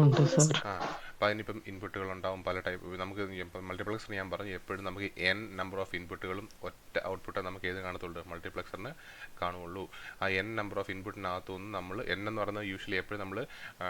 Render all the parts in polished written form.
ഉണ്ട് സാർ. ആ അപ്പോൾ അതിനിപ്പം ഇൻപുട്ടുകൾ ഉണ്ടാവും പല ടൈപ്പ്. നമുക്ക് ഇപ്പം മൾട്ടിപ്ലക്സർ ഞാൻ പറഞ്ഞു എപ്പോഴും നമുക്ക് എൻ നമ്പർ ഓഫ് ഇൻപുട്ടുകളും ഒറ്റ ഔട്ട്പുട്ട് നമുക്ക് ഏത് കാണത്തുള്ളൂ, മൾട്ടിപ്ലക്സറിന് കാണുള്ളൂ. ആ എൻ നമ്പർ ഓഫ് ഇൻപുട്ടിനകത്തുനിന്ന് നമ്മൾ എൻ എന്ന് പറയുന്നത് യൂഷ്വലി എപ്പോഴും നമ്മൾ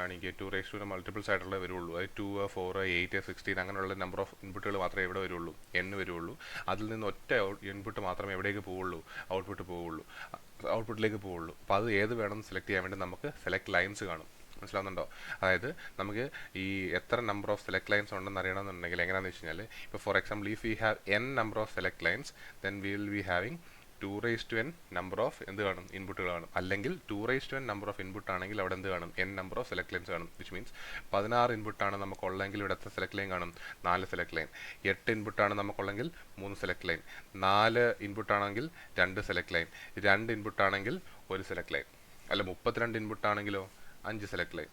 എനിക്ക് 2 മൾട്ടിപ്പിൾസ് ആയിട്ടുള്ള വരുള്ളൂ. അത് 2, 4, 8, 16 അങ്ങനെയുള്ള നമ്പർ ഓഫ് ഇൻപുട്ടുകൾ മാത്രമേ എവിടെ വരുള്ളൂ, എൻ വരുള്ളൂ. അതിൽ നിന്ന് ഒറ്റ ഇൻപുട്ട് മാത്രമേ എവിടേക്ക് പോവുള്ളൂ, ഔട്ട്പുട്ടിലേക്ക് പോവുള്ളൂ. അപ്പോൾ അത് ഏത് വേണമെന്ന് സെലക്ട് ചെയ്യാൻ വേണ്ടി നമുക്ക് സെലക്ട് ലൈൻസ് കാണും. മനസ്സിലാവുന്നുണ്ടോ? അതായത് നമുക്ക് ഈ എത്ര നമ്പർ ഓഫ് സെലക്ട് ലൈൻസ് ഉണ്ടെന്ന് അറിയണമെന്നുണ്ടെങ്കിൽ എങ്ങനെയാണെന്ന് വെച്ച് കഴിഞ്ഞാൽ, ഇപ്പോൾ for example if we have an number of select lines then we will be having 2n number of എന്ത് കാണും, ഇൻപുട്ടുകൾ കാണും. അല്ലെങ്കിൽ 2n നമ്പർ ഓഫ് ഇൻപുട്ട് ആണെങ്കിൽ അവിടെ എന്ത് കാണും, n number of select lines കാണും. വിച്ച് മീൻസ് 16 ഇൻപുട്ടാണ് നമുക്കുള്ളെങ്കിൽ ഇവിടെ എത്ര സെലക്ട് ലൈൻ കാണും, 4 സെലക്ട് ലൈൻ. 8 ഇൻപുട്ടാണ് നമുക്കുള്ളെങ്കിൽ 3 select line. 4 ഇൻപുട്ടാണെങ്കിൽ 2 select line. 2 ഇൻപുട്ടാണെങ്കിൽ 1 select line. അല്ല 32 ഇൻപുട്ടാണെങ്കിലോ 5 സെലക്ട് ലൈൻ.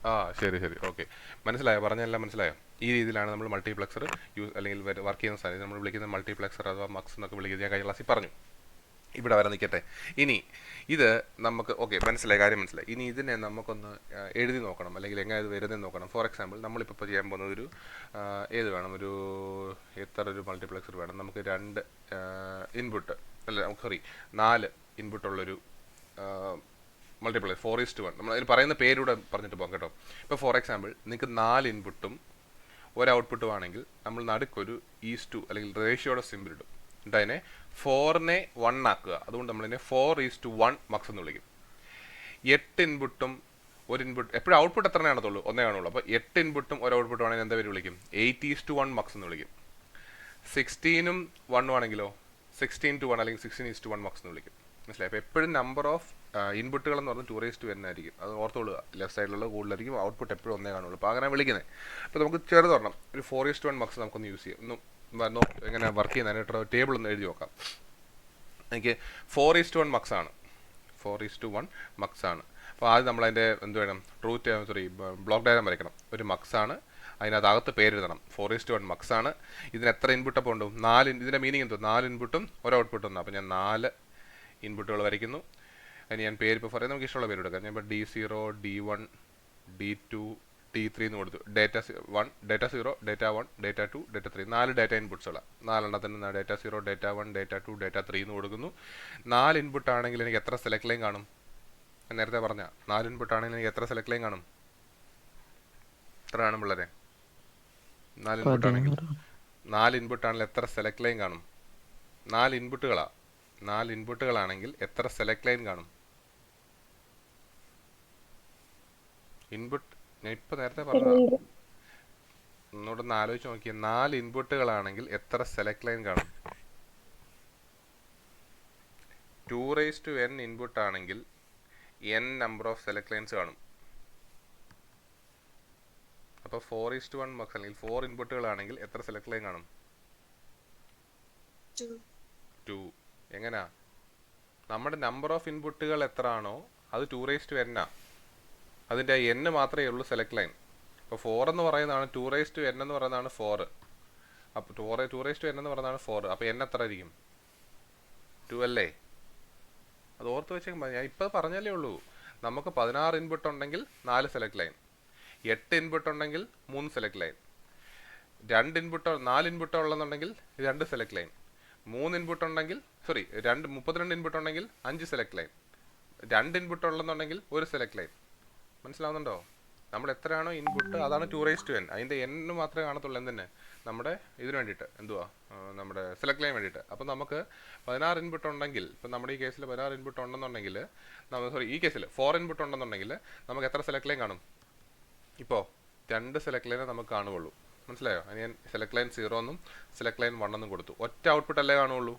ആ ശരി ശരി, ഓക്കെ, മനസ്സിലായോ? പറഞ്ഞെല്ലാം മനസ്സിലായോ? ഈ രീതിയിലാണ് നമ്മൾ മൾട്ടിപ്ലക്സർ യൂസ് അല്ലെങ്കിൽ വർക്ക് ചെയ്യുന്ന സാധനം നമ്മൾ വിളിക്കുന്നത് മൾട്ടിപ്ലക്സർ അഥവാ മക്സ് എന്നൊക്കെ വിളിക്കുന്നത്. ഞാൻ കഴിഞ്ഞ ക്ലാസ്സിൽ പറഞ്ഞു. ഇവിടെ വരെ നിൽക്കട്ടെ. ഇനി ഇത് നമുക്ക് ഓക്കെ മനസ്സിലായി, കാര്യം മനസ്സിലായി. ഇനി ഇതിനെ നമുക്കൊന്ന് എഴുതി നോക്കണം, അല്ലെങ്കിൽ എങ്ങനെ ഇത് വരുന്നതെന്ന് നോക്കണം. ഫോർ എക്സാമ്പിൾ നമ്മളിപ്പോൾ ചെയ്യാൻ പോകുന്നത് ഒരു ഏത് വേണം, എത്ര ഒരു മൾട്ടിപ്ലക്സർ വേണം നമുക്ക്? 2 ഇൻപുട്ട് അല്ല സോറി 4 ഇൻപുട്ടുള്ളൊരു മൾട്ടിപ്ലക്സ് 4:1. നമ്മൾ അതിന് പറയുന്ന പേരൂടെ പറഞ്ഞിട്ട് പോകാം കേട്ടോ. ഇപ്പോൾ ഫോർ എക്സാമ്പിൾ നിങ്ങൾക്ക് 4 ഇൻപുട്ടും ഒരു ഔട്ട്പുട്ടും ആണെങ്കിൽ നമ്മൾ നടുക്കൊരു ഈസ്2 അല്ലെങ്കിൽ റേഷ്യോയുടെ സിമ്പിൾ ഇടും. എന്നിട്ട് അതിനെ 4നെ 1 ആക്കുക. അതുകൊണ്ട് നമ്മളതിനെ 4:1 മക്സ് എന്ന് വിളിക്കും. 8 ഇൻപുട്ടും ഒരു ഇൻപുട്ട് എപ്പോഴും ഔട്ട്പുട്ട് എത്ര കാണത്തുള്ളൂ, ഒന്നേ കാണുള്ളൂ. അപ്പോൾ 8 ഇൻപുട്ടും ഒരു ഔട്ട്പുട്ടും ആണെങ്കിൽ എന്താ പേര് വിളിക്കും, 8:1 മക്സ് എന്ന് വിളിക്കും. 16ഉം 1 ആണെങ്കിലോ 16:1 അല്ലെങ്കിൽ 16:1 മക്സ് എന്ന് വിളിക്കും. മനസ്സിലായി? അപ്പോൾ എപ്പോഴും നമ്പർ ഓഫ് ഇൻപുട്ടുകൾ എന്ന് പറഞ്ഞാൽ 2:n ആയിരിക്കും. അത് ഓർത്തോളുക. ലെഫ്റ്റ് സൈഡിലുള്ള കൂടുതലായിരിക്കും, ഔട്ട്പുട്ട് എപ്പോഴും ഒന്നേ കാണുള്ളൂ. അപ്പോൾ അങ്ങനെ വിളിക്കുന്നത്. അപ്പോൾ നമുക്ക് ചെറുത് പറഞ്ഞാൽ ഒരു 4:1 മക്സ് നമുക്കൊന്ന് യൂസ് ചെയ്യാം. ഒന്ന് എങ്ങനെ വർക്ക് ചെയ്യുന്നതിനായിട്ട് ടേബിൾ ഒന്ന് എഴുതി നോക്കാം. എനിക്ക് 4:1 മക്സ് ആണ്. 4:1 മക്സ് ആണ്. അപ്പോൾ ആദ്യം നമ്മളതിൻ്റെ എന്ത് വേണം, ബ്ലോക്ക് ഡയഗ്രാം വരയ്ക്കണം. ഒരു മക്സ് ആണ്, അതിനകത്ത് പേരെഴുതണം. 4:1 മക്സ് ആണ്. ഇതിന് എത്ര ഇൻപുട്ട് അപ്പോൾ ഉണ്ട്? 4. ഇതിൻ്റെ മീനിങ് എന്തോ, 4 ഇൻപുട്ടും ഒരു ഔട്ട്പുട്ടും ഉണ്ട്. അപ്പോൾ ഞാൻ 4 ഇൻപുട്ടുകൾ വരയ്ക്കുന്നു. അതിന് ഞാൻ പേര് ഇപ്പോൾ പറയാം, നമുക്ക് ഇഷ്ടമുള്ള പേര് കൊടുക്കാം. ഞാൻ ഇപ്പോൾ D0, D1, D2, D3 എന്ന് കൊടുത്തു. Data 1, data 0, data 1, data 2, data 3. 4 data ഇൻപുട്ട്സുകളാണ്. 4 ഡേറ്റ 0, ഡേറ്റ 1, ഡേറ്റ 2, ഡേറ്റ 3 എന്ന് കൊടുക്കുന്നു. 4 ഇൻപുട്ട് ആണെങ്കിൽ എനിക്ക് എത്ര സെലക്ട് ലൈൻ കാണും? ഞാൻ നേരത്തെ പറഞ്ഞ 4 ഇൻപുട്ട് ആണെങ്കിൽ എനിക്ക് എത്ര സെലക്ട് ലൈൻ കാണും? എത്ര കാണും പിള്ളേരെ? 4 ഇൻപുട്ട് ആണെങ്കിൽ 4 ഇൻപുട്ട് ആണെങ്കിൽ എത്ര സെലക്ട് ലൈൻ കാണും? 4 ഇൻപുട്ടുകളാണ്. 4 ഇൻപുട്ടുകളാണെങ്കിൽ എത്ര സെലക്ട് ലൈൻ കാണും? ഇൻപുട്ട് ഞാൻ ഇപ്പോൾ നേരത്തെ പറഞ്ഞ ഒന്നുകൂടെ ആലോചിച്ച് നോക്കിയാൽ 4 ഇൻപുട്ടുകളാണെങ്കിൽ എത്ര സെലക്ട് ലൈൻ കാണും? 2n ഇൻപുട്ട് ആണെങ്കിൽ n number of select lines കാണും. അപ്പോൾ 4:1 മക്സ് അല്ലെങ്കിൽ 4 ഇൻപുട്ടുകളാണെങ്കിൽ എത്ര സെലക്ട് ലൈൻ കാണും? 2. എങ്ങനെയാ? നമ്മുടെ നമ്പർ ഓഫ് ഇൻപുട്ടുകൾ എത്ര ആണോ അത് 2n ആ. അതിൻ്റെ n മാത്രമേ ഉള്ളൂ സെലക്ട് ലൈൻ. അപ്പോൾ 4 എന്ന് പറയുന്നതാണ് 2n എന്ന് പറയുന്നതാണ് 4. അപ്പോൾ 2n എന്ന് പറയുന്നതാണ് 4. അപ്പോൾ n എത്ര ആയിരിക്കും? 2 അല്ലേ? അത് ഓർത്ത് വെച്ചേക്കുമ്പോൾ ഞാൻ ഇപ്പോൾ പറഞ്ഞല്ലേ ഉള്ളൂ. നമുക്ക് 16 ഇൻപുട്ട് ഉണ്ടെങ്കിൽ 4 സെലക്ട് ലൈൻ. 8 ഇൻപുട്ട് ഉണ്ടെങ്കിൽ 3 സെലക്ട് ലൈൻ. 4 ഇൻപുട്ട് ഉള്ളതെന്നുണ്ടെങ്കിൽ 2 സെലക്ട് ലൈൻ. 3 ഇൻപുട്ട് ഉണ്ടെങ്കിൽ 32 ഇൻപുട്ട് ഉണ്ടെങ്കിൽ 5 സെലക്ട് ലൈൻ. 2 ഇൻപുട്ട് ഉള്ളതെന്നുണ്ടെങ്കിൽ 1 സെലക്ട് ലൈൻ. മനസ്സിലാവുന്നുണ്ടോ? നമ്മൾ എത്രയാണോ ഇൻപുട്ട് അതാണ് 2n. അതിൻ്റെ n മാത്രമേ കാണത്തുള്ളൂ. എന്തിന്? നമ്മുടെ ഇതിന് വേണ്ടിയിട്ട്, എന്തുവാ, നമ്മുടെ സെലക്ട് ലൈൻ വേണ്ടിയിട്ട്. അപ്പോൾ നമുക്ക് 16 ഇൻപുട്ട് ഉണ്ടെങ്കിൽ, ഇപ്പം നമ്മുടെ ഈ കേസിൽ 16 ഇൻപുട്ട് ഉണ്ടെന്നുണ്ടെങ്കിൽ ഈ കേസിൽ 4 ഇൻപുട്ട് ഉണ്ടെന്നുണ്ടെങ്കിൽ നമുക്ക് എത്ര സെലക്ട് ലൈൻ കാണും? ഇപ്പോൾ 2 സെലക്ട് ലൈനെ നമുക്ക് കാണുകയുള്ളൂ. മനസ്സിലായോ? അതിന് ഞാൻ സെലക്ട് ലൈൻ 0 എന്നും സെലക്ട് ലൈൻ 1 എന്നും കൊടുത്തു. ഒറ്റ ഔട്ട്പുട്ട് അല്ലേ കാണുകയുള്ളൂ.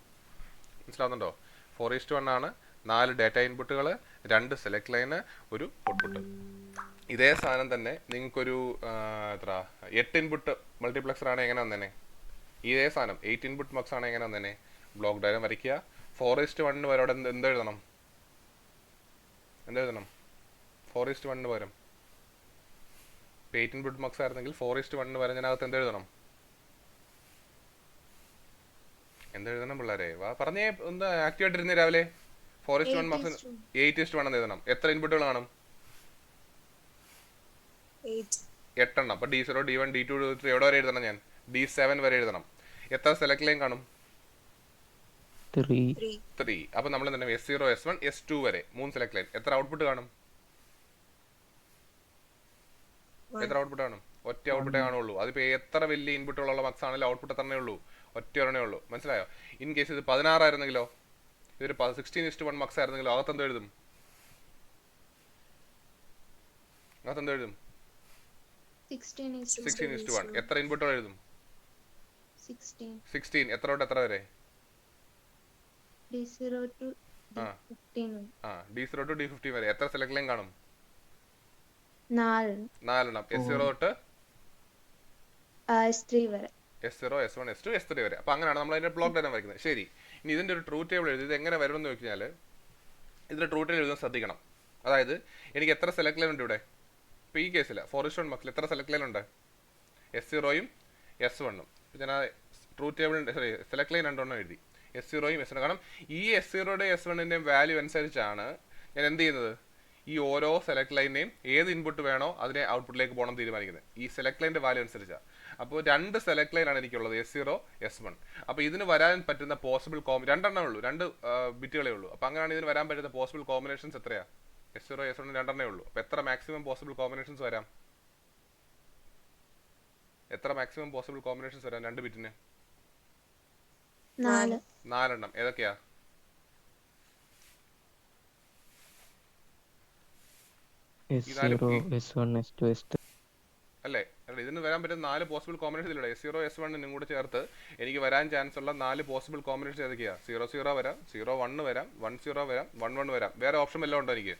മനസ്സിലാവുന്നുണ്ടോ? 4:1 ആണ്. 4 ഡേറ്റ ഇൻപുട്ടുകൾ, 2 സെലക്ട് ലൈന്, ഒരു ഔട്ട്പുട്ട്. ഇതേ സാധനം തന്നെ നിങ്ങൾക്കൊരു 8 ഇൻപുട്ട് മൾട്ടിപ്ലക്സർ ആണ് എങ്ങനെ വന്നേനെ? ഇതേ സാധനം 8 ഇൻപുട്ട് മക്സ് ആണ് എങ്ങനെ വന്നേനെ? ബ്ലോക്ക് ഡയഗ്രാം വരയ്ക്കുക. 4:1 വരെ അവിടെ എന്തെഴുതണം? 4:1 പകരം 8 ഇൻപുട്ട് മക്സ് ആയിരുന്നെങ്കിൽ 4:1 വരെ ഞാനകത്ത് എന്തെഴുതണം പിള്ളേരെ? പറഞ്ഞേ, ഒന്ന് ആക്റ്റീവായിട്ടിരുന്നേ രാവിലെ. 4:1 മക്സ് 8:1 എന്ന് എഴുതണം. എത്ര ഇൻപുട്ടുകൾ കാണും? 8 അപ്പോൾ D0 D1 D2 D3 എവിടെ വരെ എഴുതണം ഞാൻ? D7 വരെ എഴുതണം. എത്ര സെലക്ട് ലൈൻ കാണും? 3. അപ്പോൾ നമ്മൾ തന്നെ S0 S1 S2 വരെ 3 സെലക്ട് ലൈൻ. എത്ര ഔട്ട്പുട്ട് കാണും? എത്ര ഔട്ട്പുട്ട് കാണും? ഒറ്റ ഔട്ട്പുട്ടേ കാണുള്ളൂ. അതിപ്പോൾ എത്ര വലിയ ഇൻപുട്ടുകളുള്ള മക്സ് ആണെങ്കിലും ഔട്ട്പുട്ട് എത്രണ്ണേ ഉള്ളൂ? ഒറ്റ ഒരെണ്ണേ ഉള്ളൂ. മനസ്സിലായോ? ഇൻ കേസ് ഇത് 16 ആയിരുന്നെങ്കിലോ, ഇതൊരു 16:1 മക്സ് ആയിരുന്നെങ്കിലോ അകത്തെന്തോ എഴുതും? അകത്തെന്തോ എഴുതും? 16:1. എത്ര ഇൻപുട്ടുകൾ എഴുതും? 16. എത്ര തൊട്ട് എത്ര വരെ? D0 to D15 വരെ. എത്ര സെലക്ട് ലൈൻ കാണും? 4. 4 S0 തൊട്ട് S3 വരെ. S0 S1 S2 S3 വരെ. അപ്പോൾ അങ്ങനെയാണ് നമ്മൾ അതിന്റെ ബ്ലോക്ക് ഡയഗ്രം വരയ്ക്കുന്നത്. ശരി, ഇനി ഇതിന്റെ ഒരു ട്രൂത്ത് ടേബിൾ എഴുതി ഇത് എങ്ങനെ വരുമെന്ന് ചോദിച്ചാൽ ഇതിന്റെ ട്രൂത്ത് ടേബിൾ എഴുതാൻ ശ്രദ്ധിക്കണം. അതായത് എനിക്ക് എത്ര സെലക്ട് ലൈൻ ഉണ്ട് ഇവിടെ? ഇപ്പോൾ ഈ കേസിൽ 4:1 മക്സിൽ എത്ര സെലക്ട് ലൈൻ ഉണ്ട്? S0യും S1ഉം. ഞാൻ ആ ട്രൂത്ത് ടേബിൾ സെലക്ട് ലൈൻ രണ്ടെണ്ണം എഴുതി, S0യും S1. കാരണം ഈ S0യുടെയും S1ൻ്റെയും വാല്യൂ അനുസരിച്ചാണ് ഞാൻ എന്ത് ചെയ്യുന്നത്? ഈ ഓരോ സെലക്ട് ലൈനെയും ഏത് ഇൻപുട്ട് വേണോ അതിനെ ഔട്ട്പുട്ടിലേക്ക് പോകണം തീരുമാനിക്കുന്നത് ഈ സെലക്ട് ലൈൻ്റെ വാല്യൂ അനുസരിച്ചാണ്. അപ്പോൾ 2 സെലക്ട് ലൈനാണ് എനിക്കുള്ളത്, S0 S1. അപ്പോൾ ഇതിന് വരാൻ പറ്റുന്ന പോസിബിൾ രണ്ടെണ്ണേ ഉള്ളൂ, 2 ബിറ്റുകളേ ഉള്ളൂ. അപ്പോൾ അങ്ങനെയാണ് ഇതിന് വരാൻ പറ്റുന്ന പോസിബിൾ കോമ്പിനേഷൻസ് എത്രയാണ്? S0 S1 രണ്ടെണ്ണേ ഉള്ളൂ. അപ്പോൾ എത്ര മാക്സിമം പോസിബിൾ കോമ്പിനേഷൻസ് വരാം? എത്ര മാക്സിമം പോസിബിൾ കോമ്പിനേഷൻസ് വരാം 2 ബിറ്റിന്? 4 ഏതൊക്കെയാ? അല്ലേ? ഇതിന് വരാൻ പറ്റുന്ന 4 പോസിബിൾ കോമ്പിനേഷൻ ഇല്ല. S0 S1 കൂടെ ചേർത്ത് എനിക്ക് വരാൻ ചാൻസ് ഉള്ള 4 പോസിബിൾ കോമ്പിനേഷൻ ഏതൊക്കെയാ? 00 വരാം, 01 വരാം, 10 വരാം, 11 വരാം. വേറെ ഓപ്ഷൻ വല്ലതും ഉണ്ടോ എനിക്ക്?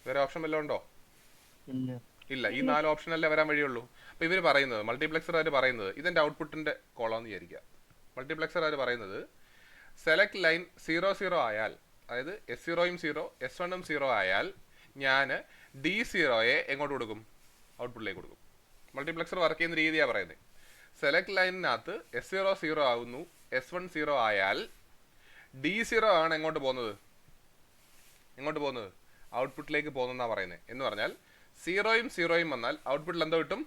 വേറെ ഓപ്ഷൻ വല്ലതും ഉണ്ടോ? ഇല്ല. ഈ 4 ഓപ്ഷനല്ലേ വരാൻ വഴിയുള്ളൂ. അപ്പോൾ ഇവർ പറയുന്നത്, മൾട്ടിപ്ലക്സർ പറയുന്നത്, ഇതിൻ്റെ ഔട്ട്പുട്ടിൻ്റെ കോളമെന്ന് വിചാരിക്കുക. മൾട്ടിപ്ലക്സർ പറയുന്നത് സെലക്ട് ലൈൻ 00 ആയാൽ, അതായത് S0യും 0 S1ഉം 0 ആയാൽ ഞാൻ D0യെ എങ്ങോട്ട് കൊടുക്കും? ഔട്ട്പുട്ടിലേക്ക് കൊടുക്കും. മൾട്ടിപ്ലക്സർ വർക്ക് ചെയ്യുന്ന രീതിയാണ് പറയുന്നത്. സെലക്ട് ലൈനിനകത്ത് S0 0 ആകുന്നു, S1 0 ആയാൽ D0 ആണ് എങ്ങോട്ട് പോകുന്നത്? ഔട്ട്പുട്ടിലേക്ക് പോകുന്നതെന്നാണ് പറയുന്നത്. എന്ന് പറഞ്ഞാൽ 0യും 0യും വന്നാൽ ഔട്ട്പുട്ടിൽ എന്തോ കിട്ടും?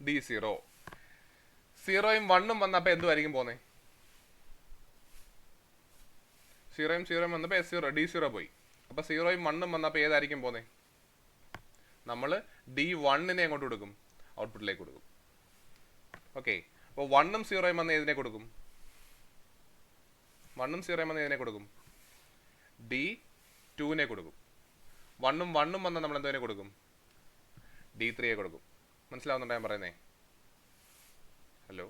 D0. 0യും 1ഉം വന്നപ്പോൾ എന്തുമായിരിക്കും പോകുന്നത്? 0യും 0യും വന്നപ്പോൾ S0 D0 പോയി. അപ്പോൾ 0യും 1ഉം വന്നപ്പോൾ ഏതായിരിക്കും പോകുന്നത്? നമ്മൾ D1നെ എങ്ങോട്ട് കൊടുക്കും? ഔട്ട്പുട്ടിലേക്ക് കൊടുക്കും. ഓക്കെ. അപ്പോൾ 1ഉം 0യും വന്ന് ഏതിനെ കൊടുക്കും? D2നെ കൊടുക്കും. 1ഉം 1ഉം വന്നാൽ നമ്മൾ എന്തോനെ കൊടുക്കും? D3യെ കൊടുക്കും. മനസ്സിലാവുന്നുണ്ടോ ഞാൻ പറയുന്നേ? ഹലോ,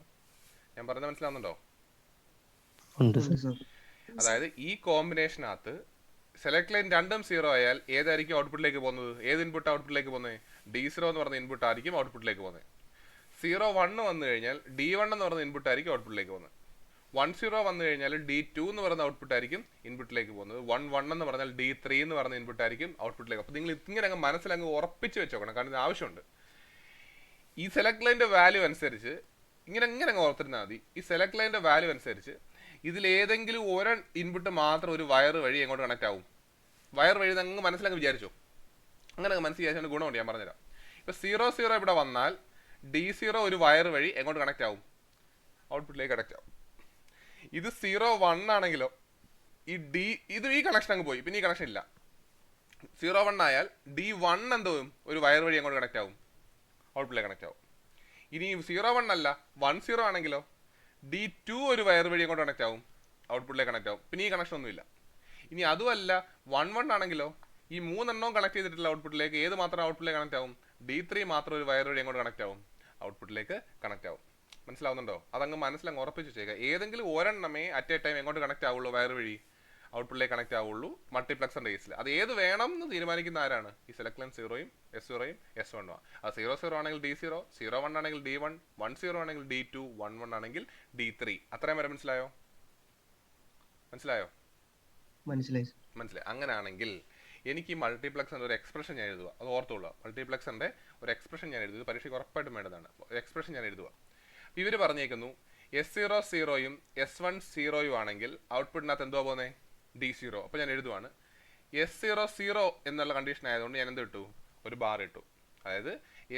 ഞാൻ പറയുന്നത് മനസ്സിലാവുന്നുണ്ടോ? അതായത് ഈ കോമ്പിനേഷനകത്ത് സെലക്ട് ലൈൻ 2ഉം 0 ആയാൽ ഏതായിരിക്കും ഔട്ട്പുട്ടിലേക്ക് പോകുന്നത്? ഏത് ഇൻപുട്ട് ഔട്ട്പുട്ടിലേക്ക് പോകുന്നത്? D0 എന്ന് പറഞ്ഞ ഇൻപുട്ട് ആയിരിക്കും ഔട്ട്പുട്ടിലേക്ക് പോകുന്നത്. 01 വന്നു കഴിഞ്ഞാൽ D1 എന്ന് പറയുന്ന ഇൻപുട്ട് ആയിരിക്കും ഔട്ട്പുട്ടിലേക്ക് പോകുന്നത്. 10 വന്നു കഴിഞ്ഞാൽ D2 എന്ന് പറയുന്ന ഔട്ട്പുട്ട് ആയിരിക്കും ഇൻപുട്ടിലേക്ക് പോകുന്നത്. 11 എന്ന് പറഞ്ഞാൽ D3 എന്ന് പറയുന്ന ഇൻപുട്ട് ആയിരിക്കും ഔട്ട്പുട്ടിലേക്ക്. അപ്പോൾ നിങ്ങൾ ഇങ്ങനെ അങ്ങ് മനസ്സിലങ്ങ് ഉറപ്പിച്ച് വെച്ചോക്കണം, കാരണം ഇത് ആവശ്യമുണ്ട്. ഈ സെലക്ട് ലൈൻ്റെ വാല്യൂ അനുസരിച്ച് ഇങ്ങനെ അങ്ങ് ഓർത്തിരുന്നാൽ മതി. ഈ സെലക്ട് ലൈൻ്റെ വാല്യൂ അനുസരിച്ച് ഇതിലേതെങ്കിലും ഒരു ഇൻപുട്ട് മാത്രം ഒരു വയർ വഴി എങ്ങോട്ട് കണക്ട് ആവും? വയർ വഴി അങ്ങ് മനസ്സിലങ്ങ് വിചാരിച്ചോ. അങ്ങനെ മനസ്സിൽ വിചാരിച്ചാൽ ഗുണമുണ്ട്, ഞാൻ പറഞ്ഞുതരാം. ഇപ്പോൾ 00 ഇവിടെ വന്നാൽ D0 ഒരു വയർ വഴി എങ്ങോട്ട് കണക്ട് ആവും? ഔട്ട്പുട്ടിലേക്ക് കണക്ട് ആവും. ഇത് 01 ആണെങ്കിലോ ഇത് ഈ കണക്ഷൻ അങ്ങ് പോയി, പിന്നെ ഈ കണക്ഷൻ ഇല്ല. 01 ആയാൽ D1 എന്തോ ഒരു വയർ വഴി എങ്ങോട്ട് കണക്ട് ആവും? ഔട്ട്പുട്ടിലേക്ക് കണക്ട് ആവും. ഇനി 01 അല്ല 10 ആണെങ്കിലോ D2 ഒരു വയർ വഴി എങ്ങോട്ട് കണക്ട് ആവും? ഔട്ട്പുട്ടിലേക്ക് കണക്ട് ആവും. പിന്നെ ഈ കണക്ഷൻ ഒന്നുമില്ല. ഇനി അതുമല്ല 11 ആണെങ്കിലോ ഈ 3 എണ്ണവും കണക്ട് ചെയ്തിട്ടില്ല ഔട്ട്പുട്ടിലേക്ക്. ഏത് മാത്രം ഔട്ട്പുട്ടിലേക്ക് കണക്ട് ആവും? D3 മാത്രം ഒരു വയർ വഴി എങ്ങോട്ട് കണക്ട് ആവും? ഔട്ട്പുട്ടിലേക്ക് കണക്ട് ആവും. മനസ്സിലാവുന്നുണ്ടോ? അതങ്ങ് മനസ്സിലങ്ങ് ഉറപ്പിച്ച് ചെയ്യുക. ഏതെങ്കിലും ഒരെണ്ണമേ അറ്റ് എ ടൈം എങ്ങോട്ട് കണക്ട് ആവുള്ളൂ? വയർ വഴി ഔട്ട്പുട്ടിലേക്ക് കണക്ട് ആവുള്ളൂ മൾട്ടിപ്ലക്സറിൻ്റെ കേസിൽ. അത് ഏത് വേണം എന്ന് തീരുമാനിക്കുന്ന ആരാണ്? ഈ സെലക്ട് ലൈൻ 0യും S0യും S1ഉം. അത് 00 ആണെങ്കിൽ D0, 01 ആണെങ്കിൽ D1, 10 ആണെങ്കിൽ D2, 11 ആണെങ്കിൽ D3. അത്രയും വരെ മനസ്സിലായോ? മനസ്സിലായി. അങ്ങനെയാണെങ്കിൽ എനിക്ക് ഈ മൾട്ടിപ്ലക്സറിൻ്റെ ഒരു എക്സ്പ്രഷൻ ഞാൻ എഴുതുക. അത് ഓർത്തുകൊള്ളുക. മൾട്ടിപ്ലക്സറിൻ്റെ ഒരു എക്സ്പ്രഷൻ ഞാൻ എഴുതുക. പരീക്ഷയ്ക്ക് ഉറപ്പായിട്ടും വേണ്ടതാണ്. എക്സ്പ്രഷൻ ഞാൻ എഴുതുക. ഇവർ പറഞ്ഞേക്കുന്നു S0 0യും S1 0യും ആണെങ്കിൽ ഔട്ട്പുട്ടിനകത്ത് എന്തുവാ പോകുന്നത്? D0. അപ്പോൾ ഞാൻ എഴുതുവാണ് S00 എന്നുള്ള കണ്ടീഷൻ ആയതുകൊണ്ട് ഞാൻ എന്ത് ഇട്ടു? ഒരു ബാർ ഇട്ടു. അതായത്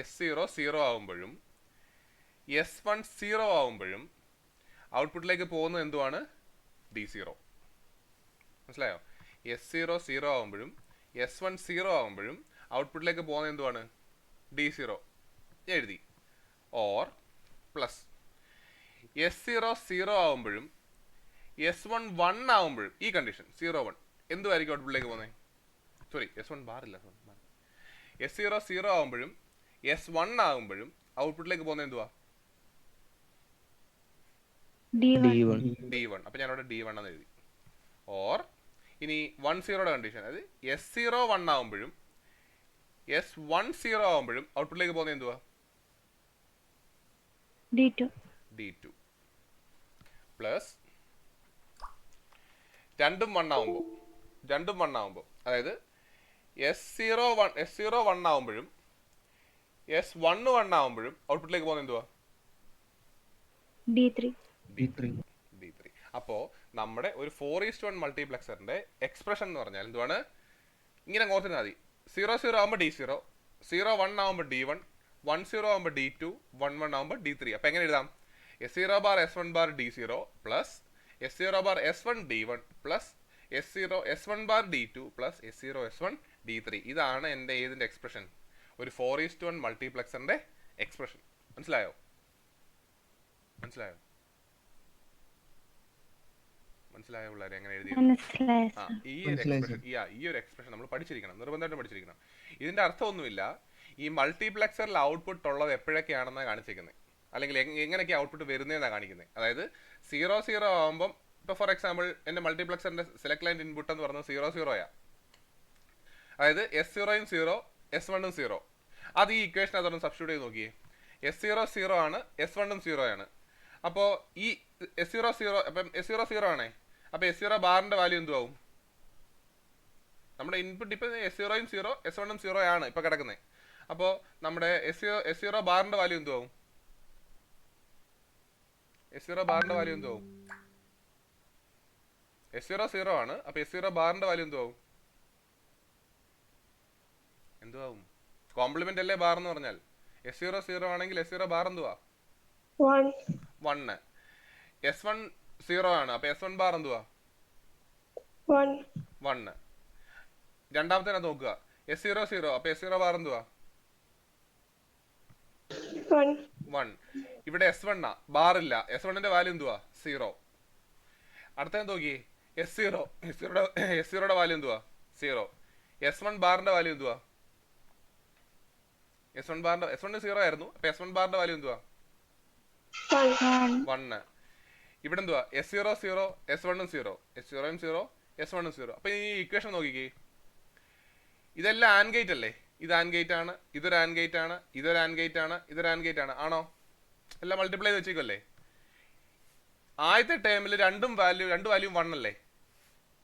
S00 ആവുമ്പോഴും S10 ആവുമ്പോഴും ഔട്ട്പുട്ടിലേക്ക് പോകുന്നത് എന്തുവാണ്? D0. മനസ്സിലായോ? S00 ആവുമ്പോഴും S10 ആവുമ്പോഴും ഔട്ട്പുട്ടിലേക്ക് പോകുന്നത് എന്തുവാണ്? D0 എഴുതി. ഓർ പ്ലസ് S00 ആവുമ്പോഴും S11 ആവുമ്പോഴും ഈ കണ്ടീഷൻ 01 എന്തുമായിരിക്കും ഔട്ട്പുട്ടിലേക്ക് പോകുന്നത്? Sorry, S1 ബാറില്ല. S00 ആവുമ്പോഴും S1 ആവുമ്പോഴും ഔട്ട്പുട്ടിലേക്ക് പോകുന്നത് എന്തുവാ? D1. അപ്പം ഞാനവിടെ D1 എന്ന് എഴുതി. ഓർ ഇനി 10 കണ്ടീഷൻ, അതായത് S01 ആവുമ്പോഴും S10 ആവുമ്പോഴും ഔട്ട്പുട്ടിലേക്ക് പോകുന്നത് എന്തുവാ? D2 പ്ലസ് രണ്ടും 1 ആവുമ്പോൾ അതായത് S01 ആവുമ്പോഴും S11 ആവുമ്പോഴും ഔട്ട്പുട്ടിലേക്ക് പോകുന്നത് എന്തുവാ? D3. അപ്പോൾ നമ്മുടെ ഒരു 4:1 മൾട്ടിപ്ലക്സറിന്റെ എക്സ്പ്രഷൻ എന്ന് പറഞ്ഞാൽ എന്തുവാണ്? ഇങ്ങനെ ഓർത്തിരുന്നാൽ മതി. 00 ആവുമ്പോൾ D0, 01 ആവുമ്പോൾ D1, 10 ആവുമ്പോൾ D2, 11 ആവുമ്പോൾ D3. അപ്പം എങ്ങനെ എഴുതാം? S0 bar S1 bar D0 plus S0 bar S1 D1 plus S1 bar D2 plus S0 S1 D3. ഇതാണ് എൻ്റെ ഏതിൻ്റെ എക്സ്പ്രഷൻ? ഒരു 4:1 മൾട്ടിപ്ലക്സറിന്റെ എക്സ്പ്രഷൻ. മനസ്സിലായോ പിള്ളേരെ? എങ്ങനെ എഴുതി? ഈ ഒരു എക്സ്പ്രഷൻ നമ്മൾ പഠിച്ചിരിക്കണം, നിർബന്ധമായിട്ടും പഠിച്ചിരിക്കണം. ഇതിന്റെ അർത്ഥമൊന്നുമില്ല ഈ മൾട്ടിപ്ലക്സറിൽ ഔട്ട്പുട്ട് ഉള്ളത് എപ്പോഴൊക്കെയാണെന്നാണ് കാണിച്ചിരിക്കുന്നത്, അല്ലെങ്കിൽ എങ്ങനെയൊക്കെ ഔട്ട്പുട്ട് വരുന്നതെന്നാണ് കാണിക്കുന്നത്. അതായത് 00 ആകുമ്പം ഇപ്പോൾ ഫോർ എക്സാമ്പിൾ എൻ്റെ മൾട്ടിപ്ലക്സറിന്റെ സെലക്ട് ലൈൻ ഇൻപുട്ട് എന്ന് പറയുന്നത് 00 അതായത് S0 0, S1 0. അത് ഈ ഇക്വേഷൻ അതൊന്ന് സബ്സ്റ്റിറ്റ്യൂട്ട് ചെയ്ത് നോക്കിയേ. S0 0 ആണ്, S1 0 ആണ്. അപ്പോൾ ഈ S0 0 അപ്പം S0 0 ആണേ. അപ്പോൾ S0 ബാറിന്റെ വാല്യൂ എന്തുവാകും? നമ്മുടെ ഇൻപുട്ട് ഇപ്പം S0 0, S1 0 ആണ് ഇപ്പം കിടക്കുന്നത്. അപ്പോൾ നമ്മുടെ S0 ബാറിന്റെ വാല്യൂ എന്തുവാകും? S0 ബാറിന്റെ വാല്യൂ എന്തുവാകും? S0 0 ആണ്. അപ്പോൾ S0 ബാറിന്റെ വാല്യൂ എന്തുവാകും? കോംപ്ലിമെന്റ് അല്ലേ ബാർ എന്ന് പറഞ്ഞാൽ? S0 0 ആണെങ്കിൽ S0 ബാർ എന്തുവാ? 1. S1 0 ആണ്. അപ്പൊ S1 ബാർ എന്തുവാ? 1. രണ്ടാമത്തെ നോക്കുക, S0 0. അപ്പൊ S0 ബാർ എന്തുവാ? 1. ഇവിടെ S1 ബാർ ഇല്ല. S1ന്റെ വാല്യൂ എന്തുവാ? 0. അടുത്ത നോക്കിയേ, S0യുടെ വാല്യൂ എന്തുവാ? 0. S1 ബാറിന്റെ വാല്യൂ എന്തുവാ? S1 0 ആയിരുന്നു. അപ്പൊ S1 ബാറിന്റെ വാല്യൂ എന്തുവാ? 1. ഇവിടെ എന്തുവാ? S0 0, S1 0, S0 0, S1 0. അപ്പൊ ഈ ഇക്വേഷൻ നോക്കിക്കേ, ഇതെല്ലാം ആൻഡ് ഗേറ്റ് അല്ലേ? ഇത് ആൻഡ് ഗേറ്റ് ആണ്, ഇതൊരു ആൻഡ് ഗേറ്റ് ആണ്, ഇതൊരു ആൻഡ് ഗേറ്റ് ആണ്, ഇതൊരു ആൻഡ് ഗേറ്റ് ആണ്. ആണോ? എല്ലാം മൾട്ടിപ്ലൈ ചെയ്ത് വെച്ചേക്കല്ലേ? ആദ്യത്തെ ടേമിൽ രണ്ട് വാല്യൂ 1 അല്ലേ?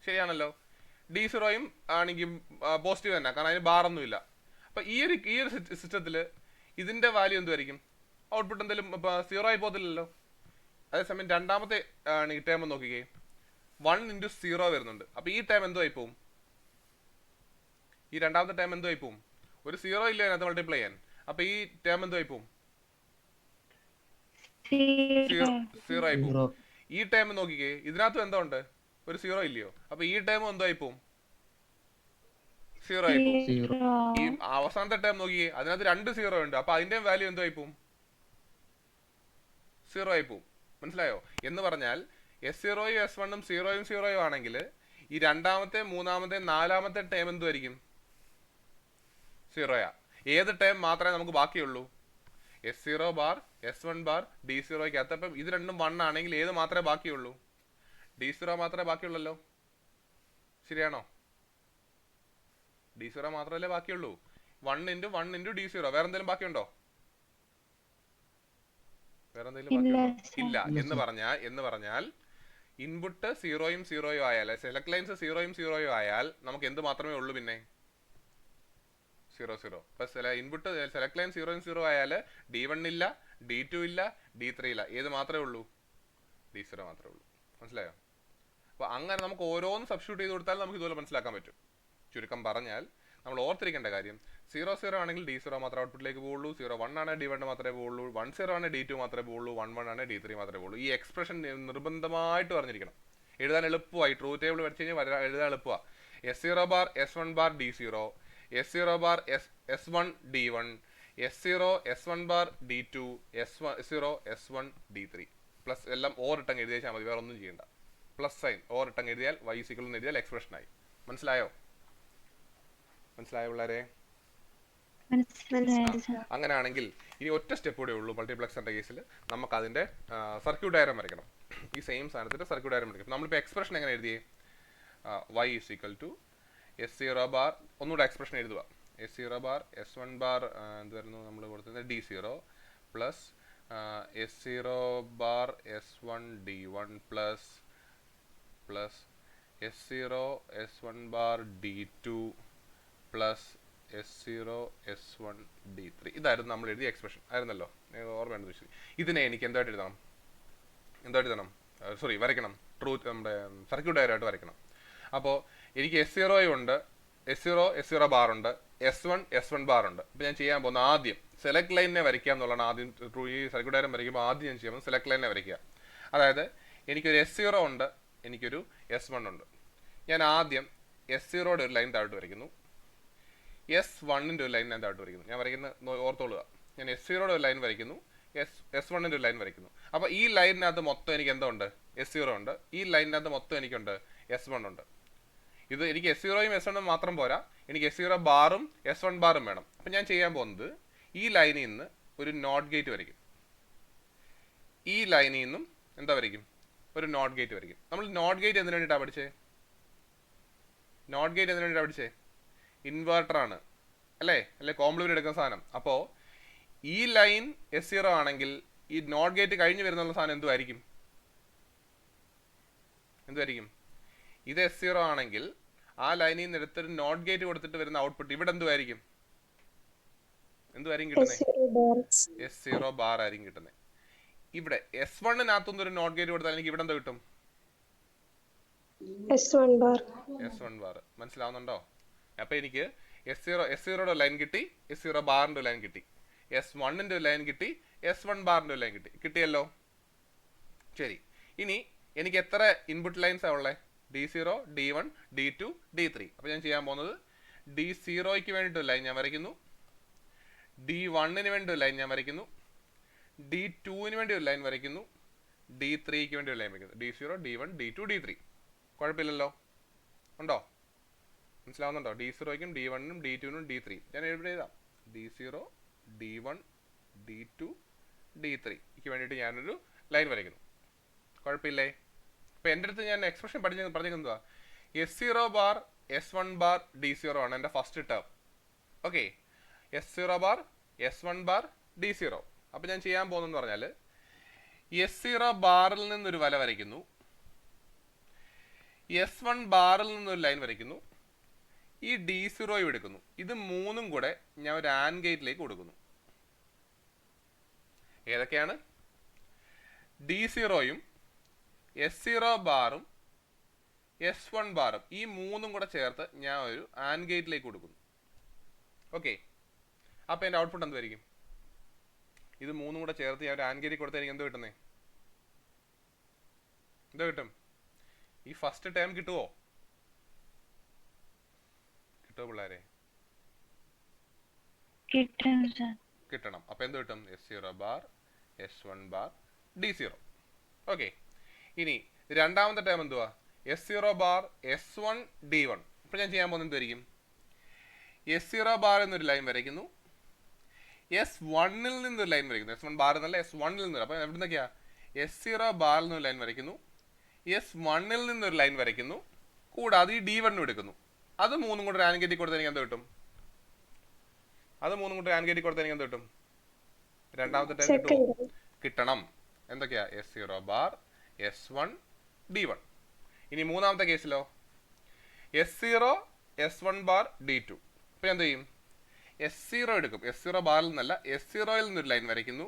ശരിയാണല്ലോ. D0 ആണെങ്കിൽ പോസിറ്റീവ് തന്നെ, കാരണം അതിന് ബാർ ഒന്നുമില്ല. അപ്പൊ ഈ ഒരു സിസ്റ്റത്തിൽ ഇതിന്റെ വാല്യൂ എന്തുമായിരിക്കും? ഔട്ട്പുട്ട് എന്തെങ്കിലും 0 ആയി പോകത്തില്ലല്ലോ. അതേസമയം രണ്ടാമത്തെ ഈ ടേം നോക്കിക്കേ, 1 × 0 വരുന്നുണ്ട്. അപ്പൊ ഈ ടൈം എന്തോ ആയി പോവും? ഈ രണ്ടാമത്തെ ടൈം എന്തോ ആയി പോവും? ഒരു 0 ഇല്ല അതിനകത്ത് മൾട്ടിപ്ലൈ ചെയ്യാൻ. അപ്പൊ ഈ ടേം എന്തോ ആയി പോവും? 0 ആയി പോവും. ഈ ടൈം നോക്കിക്കേ, ഇതിനകത്തും എന്തോ ഉണ്ട്? ഒരു 0 ഇല്ലയോ? അപ്പൊ ഈ ടൈമും എന്തോ ആയി പോവും? 0 ആയി പോവും. ഈ അവസാനത്തെ ടൈം നോക്കിക്കേ, അതിനകത്ത് 2 0 ഉണ്ട്. അപ്പൊ അതിന്റെയും വാല്യൂ എന്തോ ആയി പോവും? 0 ആയി പോവും. മനസ്സിലായോ? എന്ന് പറഞ്ഞാൽ S0 S1 0 ആണെങ്കിൽ ഈ രണ്ടാമത്തെ, മൂന്നാമത്തെ, നാലാമത്തെ ടൈം എന്തുമായിരിക്കും? 0. ഏത് ടൈം മാത്രമേ നമുക്ക് ബാക്കിയുള്ളൂ? S0 bar, S1 bar, D0 അപ്പം ഇത് രണ്ടും 1 ആണെങ്കിൽ ഏത് മാത്രമേ ബാക്കിയുള്ളൂ? D0 മാത്രമേ ബാക്കിയുള്ളല്ലോ. ശരിയാണോ? D0 മാത്രമല്ലേ ബാക്കിയുള്ളൂ. 1 × 1 × D0. വേറെ എന്തെങ്കിലും ബാക്കിയുണ്ടോ? വേറെ എന്തെങ്കിലും ഇല്ല. എന്ന് പറഞ്ഞാൽ ഇൻപുട്ട് 0 0 ആയാൽ, സെലക്ട് ലൈൻസ് 0 0 ആയാൽ നമുക്ക് എന്ത് മാത്രമേ ഉള്ളൂ? പിന്നെ 0 0. ഇപ്പൊ ഇൻപുട്ട് സെലക്ട് ലൈൻ 0 0 ആയാൽ D1 ഇല്ല, D2 ഇല്ല, D3 ഇല്ല. ഏത് മാത്രമേ ഉള്ളൂ? D0 മാത്രമേ ഉള്ളൂ. മനസ്സിലായോ? അപ്പൊ അങ്ങനെ നമുക്ക് ഓരോന്ന് സബ്സ്റ്റിറ്റ്യൂട്ട് ചെയ്ത് കൊടുത്താൽ നമുക്ക് ഇതുപോലെ മനസ്സിലാക്കാൻ പറ്റും. ചുരുക്കം പറഞ്ഞാൽ നമ്മൾ ഓർത്തിരിക്കേണ്ട കാര്യം 0 ആണെങ്കിൽ D0 മാത്രമേ ഔട്ട്പുട്ടിലേക്ക് പോകുള്ളൂ, 0 1 ആണെങ്കിൽ D1 മാത്രമേ പോകുള്ളൂ, 1 ആണെങ്കിൽ D2 മാത്രമേ പോകുള്ളൂ, 1 1 ആണെങ്കിൽ D3 മാത്രമേ പോകുള്ളൂ. ഈ എക്സ്പ്രഷൻ നിർബന്ധമായിട്ട് പറഞ്ഞിരിക്കണം. എഴുതാൻ എളുപ്പമായി, ട്രൂ ടേബിൾ വരച്ച് കഴിഞ്ഞാൽ എഴുതാൻ എളുപ്പമാണ്. S0 bar S1 bar D0, S0 bar S1 D1, S0 S1 bar D2, S0 S1 D3 plus എല്ലാം ഓറിട്ടങ്ങ് എഴുതിയാൽ മതി, വേറെ ഒന്നും ചെയ്യണ്ട. പ്ലസ് സൈൻ ഓറിട്ടങ്ങ് എഴുതിയാൽ y = എന്ന് എഴുതിയാൽ എക്സ്പ്രഷനായി. മനസ്സിലായോ പിള്ളേരെ? അങ്ങനെയാണെങ്കിൽ ഇനി ഒറ്റ സ്റ്റെപ്പ് കൂടെ ഉള്ളൂ മൾട്ടിപ്ലക്സറിന്റെ കേസിൽ. നമുക്ക് അതിന്റെ സർക്യൂട്ട് ഡയഗ്രം വരയ്ക്കണം. ഈ സെയിം സാധനത്തിന്റെ സർക്യൂട്ട് ഡയഗ്രം വരയ്ക്കണം. നമ്മളിപ്പോൾ എക്സ്പ്രഷൻ എങ്ങനെ എഴുതിയേ? y = S0 ബാർ, ഒന്നുകൂടെ എക്സ്പ്രഷൻ എഴുതുക. S0 ബാർ S1 ബാർ എന്തായിരുന്നു നമ്മൾ കൊടുത്തത്? D0 plus S0 bar S1 D1 plus S0 S1 bar D2 plus S0 S1 D3. ഇതായിരുന്നു നമ്മൾ എഴുതിയ എക്സ്പ്രഷൻ ആയിരുന്നല്ലോ, ഓർമ്മയുണ്ട് ചോദിച്ചത്. ഇതിനെ എനിക്ക് എന്തായിട്ട് എഴുതണം? സോറി, വരയ്ക്കണം. നമ്മുടെ സർക്യൂട്ട് ഡയഗ്രാമായിട്ട് വരയ്ക്കണം. അപ്പോൾ എനിക്ക് S0 ഉണ്ട്, S0 ബാർ ഉണ്ട്, S1 ബാർ ഉണ്ട്. അപ്പോൾ ഞാൻ ചെയ്യാൻ പോകുന്ന ആദ്യം സെലക്ട് ലൈനിനെ വരയ്ക്കുക എന്നുള്ളതാണ്. ആദ്യം ഈ സർക്യൂട്ട് ഡയഗ്രാം വരയ്ക്കുമ്പോൾ ആദ്യം ഞാൻ ചെയ്യുമ്പോൾ സെലക്ട് ലൈനിനെ വരയ്ക്കുക. അതായത് എനിക്കൊരു S0 ഉണ്ട്, എനിക്കൊരു S1 ഉണ്ട്. ഞാൻ ആദ്യം S0യുടെ ഒരു ലൈൻ താഴോട്ട് വരയ്ക്കുന്നു, S1ൻ്റെ ഒരു ലൈൻ ഞാൻ താഴോട്ട് വരയ്ക്കുന്നു. ഞാൻ വരയ്ക്കുന്ന ഓർത്തോളുക, ഞാൻ S0യുടെ ഒരു ലൈൻ വരയ്ക്കുന്നു, S1ൻ്റെ ഒരു ലൈൻ വരയ്ക്കുന്നു. അപ്പോൾ ഈ ലൈനിനകത്ത് മൊത്തം എനിക്ക് എന്തുണ്ട്? S0 ഉണ്ട്. ഈ ലൈനിനകത്ത് മൊത്തം എനിക്കുണ്ട് S1 ഉണ്ട്. ഇത് എനിക്ക് S0യും S1ഉം മാത്രം പോരാ, എനിക്ക് S0 ബാറും S1 ബാറും വേണം. അപ്പം ഞാൻ ചെയ്യാൻ പോകുന്നത് ഈ ലൈനിൽ നിന്ന് ഒരു നോട്ട് ഗേറ്റ് വരയ്ക്കും. ഈ ലൈനിൽ നിന്നും എന്താ വരയ്ക്കും? ഒരു നോട്ട് ഗേറ്റ് വരയ്ക്കും. നമ്മൾ നോട്ട് ഗേറ്റ് എന്തിനു വേണ്ടിയിട്ടാണ് പഠിച്ചേ? ഇൻവെർട്ടറാണ് അല്ലേ കോംപ്ലിമെന്റ് എടുക്കുന്ന സാധനം. അപ്പോൾ ഈ ലൈൻ S0 ആണെങ്കിൽ ഈ നോട്ട് ഗേറ്റ് കഴിഞ്ഞ് വരുന്നുള്ള സാധനം എന്തുമായിരിക്കും? ഇത് S0 ആണെങ്കിൽ ആ ലൈനിൽ നിന്ന് എടുത്തൊരു നോട്ട് ഗേറ്റ് കൊടുത്തിട്ട് വരുന്ന ഔട്ട്പുട്ട് ഇവിടെ എന്തുമായിരിക്കും കിട്ടുന്നത്? S0 ബാർ ആയിരിക്കും കിട്ടുന്നത്. ഇവിടെ S1-നകത്തുനിന്ന് ഒരു നോട്ട് ഗേറ്റ് കൊടുത്താൽ എനിക്ക് ഇവിടെ എന്തോ കിട്ടും? S1 bar. മനസ്സിലാവുന്നുണ്ടോ? അപ്പൊ എനിക്ക് S0യുടെ ലൈൻ കിട്ടി, S0 ബാറിന്റെ ലൈൻ കിട്ടി, S1ന്റെ ലൈൻ കിട്ടി, S1 ബാറിന്റെ ലൈൻ കിട്ടിയല്ലോ. ശരി, ഇനി എനിക്ക് എത്ര ഇൻപുട്ട് ലൈൻസ് ആണ് ഉള്ളത്? D0, D1, D2, D3. അപ്പോൾ ഞാൻ ചെയ്യാൻ പോകുന്നത് D0ക്ക് വേണ്ടിയിട്ട് ലൈൻ ഞാൻ വരയ്ക്കുന്നു, D1ന് വേണ്ടി ഒരു ലൈൻ ഞാൻ വരയ്ക്കുന്നു, D2ന് വേണ്ടി ഒരു ലൈൻ വരയ്ക്കുന്നു, D3ക്ക് വേണ്ടി ഒരു ലൈൻ വരയ്ക്കുന്നു. D0, D1, D2, D3. കുഴപ്പമില്ലല്ലോ, ഉണ്ടോ? മനസ്സിലാവുന്നുണ്ടോ? D0ക്കും D1നും D2നും D3 ഞാൻ എവിടെ എഴുതാം? D0, D1, D2, D3ക്ക് വേണ്ടിയിട്ട് ഞാനൊരു ലൈൻ വരയ്ക്കുന്നു. കുഴപ്പമില്ലേ? അപ്പോൾ എൻ്റെ അടുത്ത് ഞാൻ expression പറഞ്ഞിരിക്കുന്നതാ S0 bar S1 bar D0 ആണ് എൻ്റെ first term. Okay, S0 bar S1 bar D0. അപ്പോൾ ഞാൻ ചെയ്യാൻ പോകുന്നതെന്ന് പറഞ്ഞാൽ S0 ബാറിൽ നിന്നൊരു വല വരയ്ക്കുന്നു, S1 ബാറിൽ നിന്നൊരു ലൈൻ വരയ്ക്കുന്നു, ഈ D0 എടുക്കുന്നു. ഇത് മൂന്നും കൂടെ ഞാൻ ഒരു ആൻഡ് ഗേറ്റിലേക്ക് കൊടുക്കുന്നു. ഏതൊക്കെയാണ്? D0യും S0 ബാറും S1 ബാറും, ഈ മൂന്നും കൂടെ ചേർത്ത് ഞാൻ ഒരു ആൻഡ് ഗേറ്റിലേക്ക് കൊടുക്കുന്നു. ഓക്കെ, അപ്പോൾ എൻ്റെ ഔട്ട്പുട്ട് എന്തായിരിക്കും? ഇത് മൂന്നും കൂടെ ചേർത്ത് ഞാൻ ഒരു ആൻഡ് ഗേറ്റിൽ കൊടുത്താൽ എനിക്ക് എന്തോ കിട്ടും? ഈ ഫസ്റ്റ് ടേം കിട്ടുമോ പിള്ളേരെ? കിട്ടണം. അപ്പോൾ എന്ത് കിട്ടും? S0 bar S1 bar D0. Okay, ഇനി രണ്ടാമത്തെ ടേം എന്തുവാ? S0 bar S1 D1. ഇപ്പോൾ ഞാൻ ചെയ്യാൻ പോകുന്നത് എന്തായിരിക്കും? S0 ബാർ എന്നൊരു ലൈൻ വരയ്ക്കുന്നു, S1ൽ നിന്നൊരു ലൈൻ വരയ്ക്കുന്നു. S1 ബാർ എന്നല്ല, S1ൽ നിന്ന്. അപ്പോൾ എവിടെ നിന്നൊക്കെയാ? S0 ബാറിൽ നിന്നൊരു ലൈൻ വരയ്ക്കുന്നു, S1ൽ നിന്നൊരു ലൈൻ വരയ്ക്കുന്നു, കൂടാതെ ഈ D1 എടുക്കുന്നു. അത് മൂന്നും കൂടെ ആൻഡ് ഗേറ്റിൽ കൊടുത്താൽ എനിക്ക് എന്ത് കിട്ടും? രണ്ടാമത്തെ ടൈം കിട്ടണം. എന്തൊക്കെയാ? S0 bar S1 D1. ഇനി മൂന്നാമത്തെ കേസിലോ? S0 S1 bar D2. അപ്പോൾ എന്ത് ചെയ്യും? S0 എടുക്കും, S0 ബാറിൽ നിന്നല്ല, S0യിൽ നിന്നൊരു ലൈൻ വരയ്ക്കുന്നു,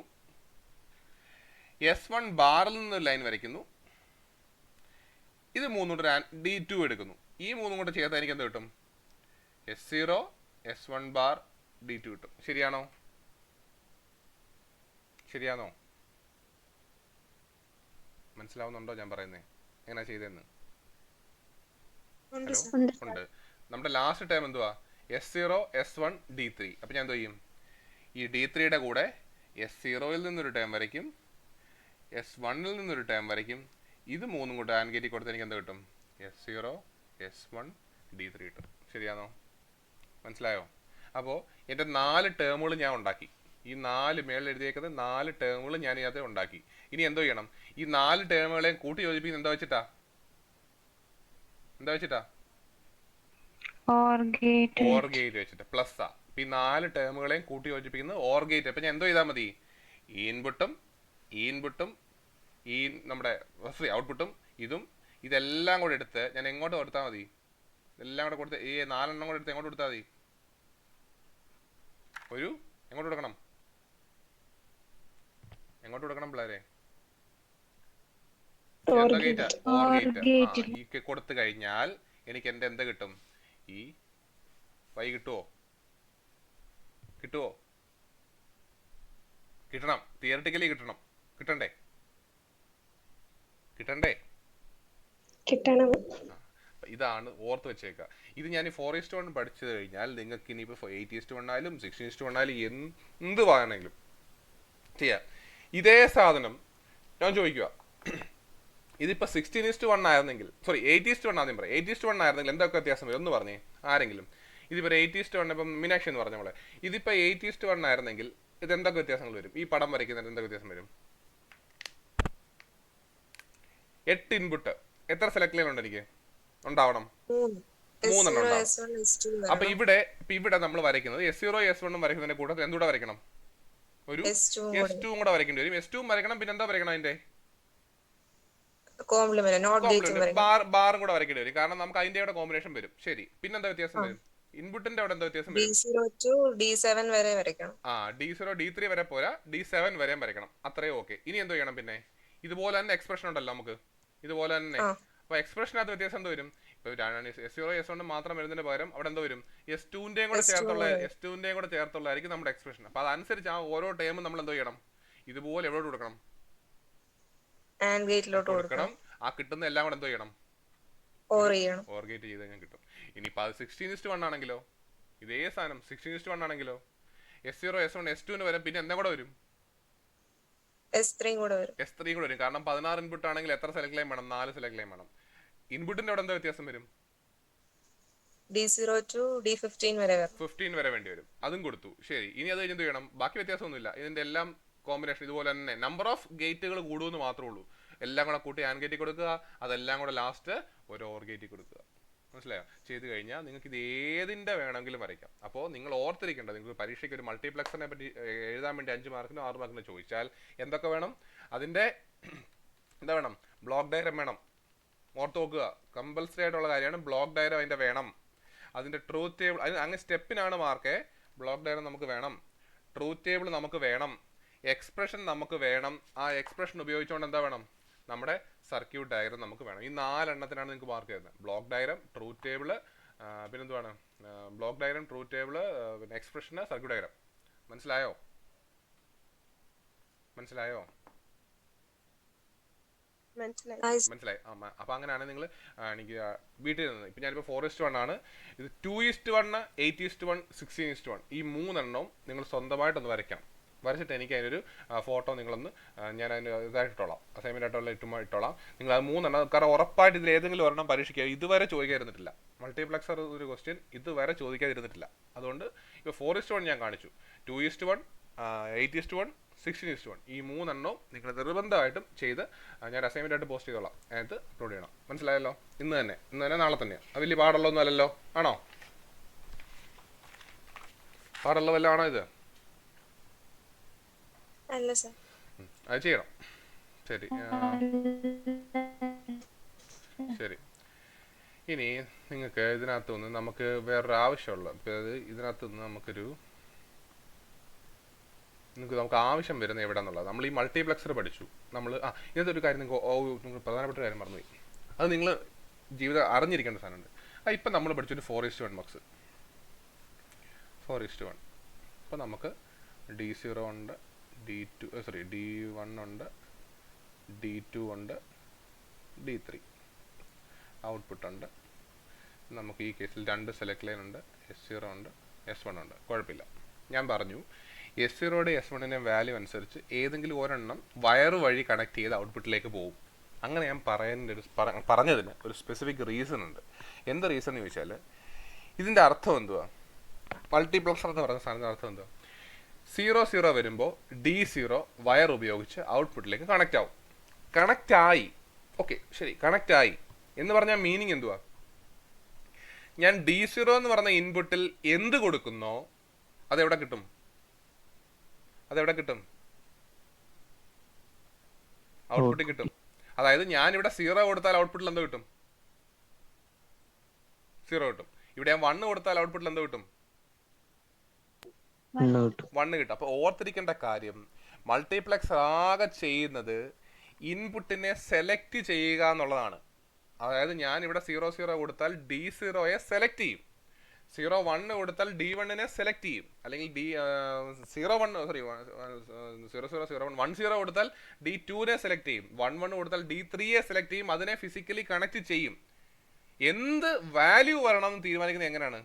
S1 ബാറിൽ നിന്നൊരു ലൈൻ വരയ്ക്കുന്നു, ഇത് മൂന്നും കൂടെ D2 എടുക്കുന്നു. ഈ മൂന്നും കൂടെ ചേർത്താൽ എനിക്ക് എന്ത് കിട്ടും? S0 S1 ബാർ D2 കിട്ടും. ശരിയാണോ? ശരിയാണോ? മനസ്സിലാവുന്നുണ്ടോ ഞാൻ പറയുന്നത് എങ്ങനെയാ ചെയ്തതെന്ന്? ഹലോ, ഉണ്ട് സർ. ഉണ്ട്. നമ്മുടെ ലാസ്റ്റ് ടൈം എന്തുവാ? S0 S1 D3. അപ്പം ഞാൻ എന്തോ ചെയ്യും? ഈ D3യുടെ കൂടെ S0യിൽ നിന്നൊരു ടൈം വരയ്ക്കും, S1ൽ നിന്നൊരു ടൈം വരയ്ക്കും. ഇത് മൂന്നും കൂടെ ആൻഡ് ഗേറ്റിൽ കൊടുത്ത് എനിക്ക് എന്ത് കിട്ടും? S0 S1 D3 കിട്ടും. ശരിയാണോ? മനസ്സിലായോ? അപ്പോൾ എൻ്റെ 4 ടേമുകൾ ഞാൻ ഉണ്ടാക്കി. ഈ 4 മേളിൽ എഴുതിയേക്കുന്നത് 4 ടേമുകൾ ഞാൻ ഇതിനകത്ത് ഉണ്ടാക്കി. ഇനി എന്തോ ചെയ്യണം? ഈ 4 ടേമുകളെയും കൂട്ടി യോജിപ്പിക്കുന്നത് എന്താ വെച്ചിട്ടാ? ഓർ ഗേറ്റ് വെച്ചിട്ട് പ്ലസ് ആ. ഈ 4 ടേമുകളെയും കൂട്ടി യോജിപ്പിക്കുന്നത് ഓർ ഗേറ്റ്. അപ്പം ഞാൻ എന്തോ ചെയ്താൽ മതി? ഇൻപുട്ടും ഈ നമ്മുടെ ഔട്ട്പുട്ടും ഇതെല്ലാം കൂടെ എടുത്ത് ഞാൻ എങ്ങോട്ട് കൊടുത്താൽ മതി? ഇതെല്ലാം കൂടെ കൊടുത്ത് ഈ 4 എണ്ണം കൂടെ എടുത്ത് എങ്ങോട്ട് കൊടുത്താൽ മതി? എങ്ങോട്ട് കൊടുക്കണം പിള്ളേരെ? എന്താ ഗേറ്റാ? Or gate. ഈ കൊടുത്തു കഴിഞ്ഞാൽ എനിക്ക് എൻ്റെ എന്ത് കിട്ടും? ഈ വൈ കിട്ടുമോ? കിട്ടണം. തിയറിറ്റിക്കലി കിട്ടണ്ടേ? ഇതാണ് ഓർത്ത് വെച്ചേക്കുക. ഇത് ഞാൻ 4:1 പഠിച്ചു കഴിഞ്ഞാൽ നിങ്ങൾക്ക് ഇനിയിപ്പോൾ 8:1 ആയാലും 16:1 ആയാലും എന്ത് വേണമെങ്കിലും ചെയ്യാം. ഇതേ സാധനം ഞാൻ ചോദിക്കുക, ഇതിപ്പോൾ 16:1 ആയിരുന്നെങ്കിൽ, സോറി 8:1 ആദ്യം പറയാം. 8:1 ആയിരുന്നെങ്കിൽ എന്തൊക്കെ വ്യത്യാസം വരും ഒന്ന് പറഞ്ഞേ ആരെങ്കിലും. ഇതിപ്പോൾ 8:1, ഇപ്പം മീനാക്ഷി എന്ന് പറഞ്ഞ നമ്മളെ, ഇതിപ്പോൾ 8:1 ആയിരുന്നെങ്കിൽ ഇത് എന്തൊക്കെ വ്യത്യാസങ്ങൾ വരും? ഈ പടം വരയ്ക്കുന്നതിന് എന്തൊക്കെ വ്യത്യാസം വരും? 8 ഇൻപുട്ട് എത്ര സെലക്ട് ലൈൻ ഉണ്ട്? എനിക്ക് ഉണ്ടാവണം 3 എണ്ണം ഉണ്ടാവും. അപ്പൊ ഇവിടെ നമ്മൾ വരയ്ക്കുന്നത് S0 S1 വരയ്ക്കുന്നതിന്റെ കൂടെ എന്തുകൂടെ വരയ്ക്കണം? ഒരു S2 കൂടെ വരയ്ക്കേണ്ടി വരും. S2 വരയ്ക്കണം. പിന്നെ എന്താ വരയ്ക്കണം? അതിന്റെ ബാറും കൂടെ വരയ്ക്കേണ്ടി വരും. കാരണം നമുക്ക് അതിന്റെ കൂടെ കോമ്പിനേഷൻ വരും. ശരി, പിന്നെന്താ വ്യത്യാസം വരും? ഇൻപുട്ടിന്റെ അവിടെ എന്താ വ്യത്യാസം വരും? D0 വരെ വരയ്ക്കണം. D0 D3 വരെ പോരാ, D7 വരെയും വരയ്ക്കണം. അത്രയും ഓക്കെ. ഇനി എന്തോ ചെയ്യണം? പിന്നെ ഇതുപോലെ തന്നെ എക്സ്പ്രഷൻ ഉണ്ടല്ലോ നമുക്ക്, ഇതുപോലെ തന്നെ. അപ്പൊ എക്സ്പ്രഷനകത്ത് വ്യത്യാസം എന്തോ വരും? ഇപ്പൊ S0 S1 മാത്രം വരുന്നതിന് പകരം അവിടെ എന്തോ വരും? S2ന്റെയും കൂടെ ചേർത്തുള്ളതായിരിക്കും നമ്മുടെ എക്സ്പ്രഷൻ. അപ്പൊ അതനുസരിച്ച് ആ ഓരോ ടൈമും നമ്മൾ എന്തോ ചെയ്യണം? ഇതുപോലെ എവിടെ കൊടുക്കണം? കൊടുക്കണം. ആ കിട്ടുന്ന എല്ലാം കൂടെ എന്തോ ചെയ്യണം? ഓർ ഗേറ്റ് ചെയ്ത് കഴിഞ്ഞാൽ കിട്ടും. ഇനിയിപ്പോൾ അത് 16:1 ആണെങ്കിലോ, ഇതേ സാധനം 16:1 ആണെങ്കിലോ S0 S1 S2 വരും. പിന്നെ എന്താ കൂടെ വരും? S3 കൂടെ വരും. കാരണം 16 ഇൻപുട്ട് ആണെങ്കിൽ എത്ര സെലക്ട് ലൈൻ വേണം? 4 സെലക്ട് ലൈൻ വേണം. ഇൻപുട്ടിന്റെ അവിടെ എന്താ വ്യത്യാസം വരും? D0 to D15 വരെ 15 വരെ വേണ്ടി വരും. അതും കൊടുത്തു. ശരി, ഇനി അത് കഴിഞ്ഞ് എന്ത് ചെയ്യണം? ബാക്കി വ്യത്യാസമൊന്നുമില്ല. ഇതിന്റെ എല്ലാം കോമ്പിനേഷൻ ഇതുപോലെ തന്നെ. നമ്പർ ഓഫ് ഗേറ്റുകൾ കൂടുമെന്ന് മാത്രമേ ഉള്ളൂ. എല്ലാം കൂടെ കൂട്ടി ആൻഡ് ഗേറ്റിൽ കൊടുക്കുക, അതെല്ലാം കൂടെ ലാസ്റ്റ് ഒരു ഓർ ഗേറ്റിൽ കൊടുക്കുക. മനസ്സിലായോ? ചെയ്ത് കഴിഞ്ഞാൽ നിങ്ങൾക്ക് ഇത് ഏതിൻ്റെ വേണമെങ്കിലും വരയ്ക്കാം. അപ്പോൾ നിങ്ങൾ ഓർത്തിരിക്കേണ്ടത്, നിങ്ങൾക്ക് പരീക്ഷയ്ക്ക് ഒരു മൾട്ടിപ്ലക്സറിനെ പറ്റി എഴുതാൻ വേണ്ടി 5 മാർക്കിനോ 6 മാർക്കിനോ ചോദിച്ചാൽ എന്തൊക്കെ വേണം? അതിൻ്റെ എന്താ വേണം? ബ്ലോക്ക് ഡയഗ്രം വേണം. ഓർത്ത് നോക്കുക, കമ്പൽസറി ആയിട്ടുള്ള കാര്യമാണ്. ബ്ലോക്ക് ഡയഗ്രം അതിൻ്റെ വേണം. അതിൻ്റെ ട്രൂത്ത് ടേബിൾ, അങ്ങനെ സ്റ്റെപ്പിനാണ് മാർക്ക്. ബ്ലോക്ക് ഡയഗ്രം നമുക്ക് വേണം, ട്രൂത്ത് ടേബിൾ നമുക്ക് വേണം, എക്സ്പ്രഷൻ നമുക്ക് വേണം. ആ എക്സ്പ്രഷൻ ഉപയോഗിച്ചുകൊണ്ട് എന്താ വേണം? നമ്മുടെ സർക്യൂട്ട് ഡയഗ്രം നമുക്ക് വേണം. ഈ 4 എണ്ണത്തിനാണ് നിങ്ങൾക്ക് മാർക്ക് ചെയ്യുന്നത്. ബ്ലോക്ക് ഡയഗ്രം, ട്രൂത്ത് ടേബിൾ, പിന്നെന്തുവാണ്? ബ്ലോക്ക് ഡയഗ്രം, ട്രൂത്ത് ടേബിൾ, പിന്നെ എക്സ്പ്രഷന്, സർക്യൂട്ട് ഡയഗ്രം. മനസ്സിലായോ? മനസ്സിലായി. അപ്പൊ അങ്ങനെയാണെങ്കിൽ നിങ്ങൾ എനിക്ക് വീട്ടിൽ നിന്ന് ഇപ്പം ഞാനിപ്പോൾ 4:1 ആണ്. ഇത് 2:1, 8:1, 16:1 ഈ 3 എണ്ണവും നിങ്ങൾ സ്വന്തമായിട്ടൊന്ന് വരയ്ക്കണം. വരച്ചിട്ട് എനിക്ക് അതിനൊരു ഫോട്ടോ നിങ്ങളൊന്ന് ഞാൻ അതിന് ഇതായിട്ടോളാം, അസൈൻമെൻ്റ് ആയിട്ടുള്ള ഇട്ടോളാം. നിങ്ങൾ അത് 3 എണ്ണം, കാരണം ഉറപ്പായിട്ട് ഇതിൽ ഏതെങ്കിലും ഒരെണ്ണം പരീക്ഷിക്കുക. ഇതുവരെ ചോദിക്കാതിരുന്നിട്ടില്ല. മൾട്ടിപ്ലക്സർ ഒരു ക്വസ്റ്റ്യൻ ഇതുവരെ ചോദിക്കാതിരുന്നിട്ടില്ല. അതുകൊണ്ട് ഇപ്പോൾ 4:1 ഞാൻ കാണിച്ചു, 2:1, 8:1, 16:1 ഈ 3 എണ്ണവും നിങ്ങൾ നിർബന്ധമായിട്ടും ചെയ്ത് ഞാൻ അസൈൻമെൻ്റ് ആയിട്ട് പോസ്റ്റ് ചെയ്തോളാം. അതിനകത്ത് അപ്ലോഡ് ചെയ്യണം. മനസ്സിലായല്ലോ? ഇന്ന് തന്നെ നാളെ തന്നെയാണ്. അത് വലിയ പാടുള്ളതൊന്നും അല്ലല്ലോ, ആണോ? പാടുള്ള വല്ല ആണോ ഇത്? അത് ചെയ്യണം. ശരി. ഇനി നിങ്ങൾക്ക് ഇതിനകത്തുനിന്ന് നമുക്ക് വേറൊരു ആവശ്യമുള്ള, ഇതിനകത്തുനിന്ന് നമുക്ക് ആവശ്യം വരുന്നത് എവിടെയാണെന്നുള്ളത്. നമ്മൾ ഈ മൾട്ടിപ്ലക്സർ പഠിച്ചു. നമ്മൾ ഇന്നത്തെ ഒരു കാര്യം നിങ്ങൾ പ്രധാനപ്പെട്ട കാര്യം മറന്നുപോയി. അത് നിങ്ങൾ ജീവിതം അറിഞ്ഞിരിക്കേണ്ട സാധനമുണ്ട്. ഇപ്പം നമ്മൾ പഠിച്ചൊരു 4:1 ബോക്സ്. 4:1. അപ്പോൾ നമുക്ക് D0 ഉണ്ട്, D1 ഉണ്ട്, D2 ഉണ്ട്, D3 ഔട്ട്പുട്ട് ഉണ്ട്. നമുക്ക് ഈ കേസിൽ 2 സെലക്ട് ലൈൻ ഉണ്ട്, S0 ഉണ്ട്, S1 ഉണ്ട്. കുഴപ്പമില്ല. ഞാൻ പറഞ്ഞു S0യുടെ S1ൻ്റെ വാല്യൂ അനുസരിച്ച് ഏതെങ്കിലും ഒരെണ്ണം വയറ് വഴി കണക്ട് ചെയ്ത് ഔട്ട്പുട്ടിലേക്ക് പോകും. അങ്ങനെ ഞാൻ പറഞ്ഞതിന് ഒരു സ്പെസിഫിക് റീസൺ ഉണ്ട്. എന്ത് റീസൺ എന്ന് ചോദിച്ചാൽ ഇതിൻ്റെ അർത്ഥം എന്തുവാ? മൾട്ടിപ്ലക്സർ എന്ന് പറയുന്ന സാധനത്തിൻ്റെ അർത്ഥം എന്തുവാ? 0 വരുമ്പോൾ D0 വയർ ഉപയോഗിച്ച് ഔട്ട്പുട്ടിലേക്ക് കണക്റ്റ് ആവും. കണക്റ്റ് ആയി, ഓക്കെ ശരി, കണക്റ്റ് ആയി എന്ന് പറഞ്ഞാൽ മീനിങ് എന്തുവാ? ഞാൻ D0 എന്ന് പറഞ്ഞ ഇൻപുട്ടിൽ എന്ത് കൊടുക്കുന്നോ അതെവിടെ കിട്ടും? ഔട്ട്പുട്ടിൽ കിട്ടും. അതായത് ഞാനിവിടെ 0 കൊടുത്താൽ ഔട്ട്പുട്ടിൽ എന്തോ കിട്ടും? 0 കിട്ടും. ഇവിടെ ഞാൻ 1 കൊടുത്താൽ ഔട്ട്പുട്ടിൽ എന്തോ കിട്ടും? 1 കിട്ടും. അപ്പോൾ ഓർത്തിരിക്കേണ്ട കാര്യം, മൾട്ടിപ്ലക്സർ ആകെ ചെയ്യുന്നത് ഇൻപുട്ടിനെ സെലക്ട് ചെയ്യുക എന്നുള്ളതാണ്. അതായത് ഞാൻ ഇവിടെ 0 കൊടുത്താൽ D0യെ സെലക്ട് ചെയ്യും, 0 കൊടുത്താൽ D1നെ സെലക്ട് ചെയ്യും, അല്ലെങ്കിൽ 10 കൊടുത്താൽ D2നെ സെലക്ട് ചെയ്യും, 11 കൊടുത്താൽ D3യെ സെലക്ട് ചെയ്യും, അതിനെ ഫിസിക്കലി കണക്ട് ചെയ്യും. എന്ത് വാല്യൂ വരണം എന്ന് തീരുമാനിക്കുന്നത് എങ്ങനെയാണ്?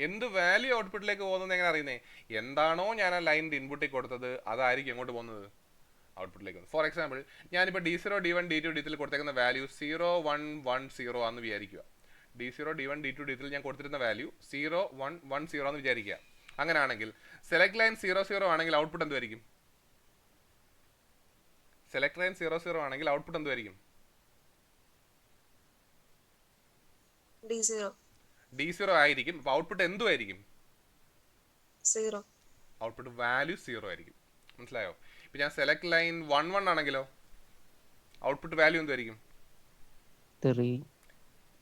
എന്ത് വാല്യൂ ഔട്ട്പുട്ടിലേക്ക് പോകുന്നത് എങ്ങനെ അറിയുന്നത്? എന്താണോ ഞാൻ ആ ലൈനിൻ്റെ ഇൻപുട്ടിൽ കൊടുത്തത് അതായിരിക്കും എങ്ങോട്ട് പോകുന്നത്? ഔട്ട്പുട്ടിലേക്ക്. ഫോർ എക്സാമ്പിൾ ഞാനിപ്പോൾ D0, D1, D2, D3 കൊടുത്തേക്കുന്ന value 0, 1, 1, 0 ആണെന്ന് വിചാരിക്കുക. D0, D1, D2, D3 ഞാൻ കൊടുത്തിരുന്ന വാല്യൂ 0, 1, 1, 0 എന്ന് വിചാരിക്കുക. അങ്ങനെയാണെങ്കിൽ സെലക്ട് ലൈൻ 0 ആണെങ്കിൽ ഔട്ട്പുട്ട് എന്തുമായിരിക്കും? സെലക്ട് ലൈൻ 0 ആണെങ്കിൽ ഔട്ട്പുട്ട് എന്തുമായിരിക്കും? D0 ആയിരിക്കും. അപ്പോൾ ഔട്ട്പുട്ട് എന്തുമായിരിക്കും? ഔട്ട്പുട്ട് വാല്യൂ 0 ആയിരിക്കും. മനസ്സിലായോ? ഇപ്പം ഞാൻ സെലക്ട് ലൈൻ 1, 1 ആണെങ്കിലോ ഔട്ട്പുട്ട് വാല്യൂ എന്തുമായിരിക്കും?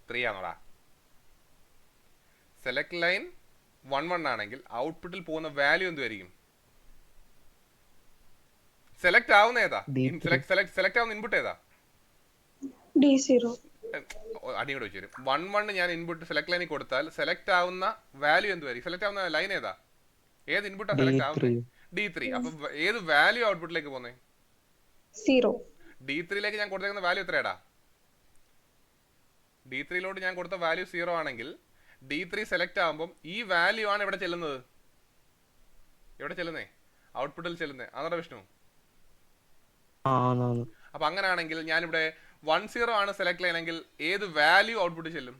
3 ആണോടാ? സെലക്ട് ലൈൻ 1, 1 ആണെങ്കിൽ ഔട്ട്പുട്ടിൽ പോകുന്ന വാല്യൂ എന്തുമായിരിക്കും? സെലക്ട് ആവുന്ന ഏതാ? സെലക്ട് ആവുന്ന ഇൻപുട്ട് ഏതാ? D0. അടിയോട് വെച്ചു തരും. 1, 1 ഞാൻ ഇൻപുട്ട് സെലക്ട് ലൈനിൽ കൊടുത്താൽ സെലക്ട് ആവുന്ന വാല്യൂ എന്തുമായിരിക്കും? സെലക്ട് ആവുന്ന ലൈൻ ഏതാ? ഏത് ഇൻപുട്ടാ സെലക്ട് ആവുന്നത്? D3. അപ്പൊ ഏത് വാല്യൂ ഔട്ട്പുട്ടിലേക്ക് പോകുന്നേ? 0. D3യിലേക്ക് ഞാൻ കൊടുത്തേക്കുന്ന വാല്യൂ എത്രയാടാ? D3ലോട്ട് ഞാൻ കൊടുത്ത വാല്യൂ 0 ആണെങ്കിൽ D3 സെലക്ട് ആകുമ്പോൾ ഈ വാല്യൂ ആണ് ഇവിടെ ചെല്ലുന്നത്. എവിടെ ചെല്ലുന്നേ? ഔട്ട്പുട്ടിൽ ചെല്ലുന്നേ. അതാണ് വിഷ്ണു. അപ്പൊ അങ്ങനെയാണെങ്കിൽ ഞാനിവിടെ 1, 0 ആണ് സെലക്ട് ചെയ്യണമെങ്കിൽ ഏത് വാല്യൂ ഔട്ട്പുട്ട് ചെല്ലും?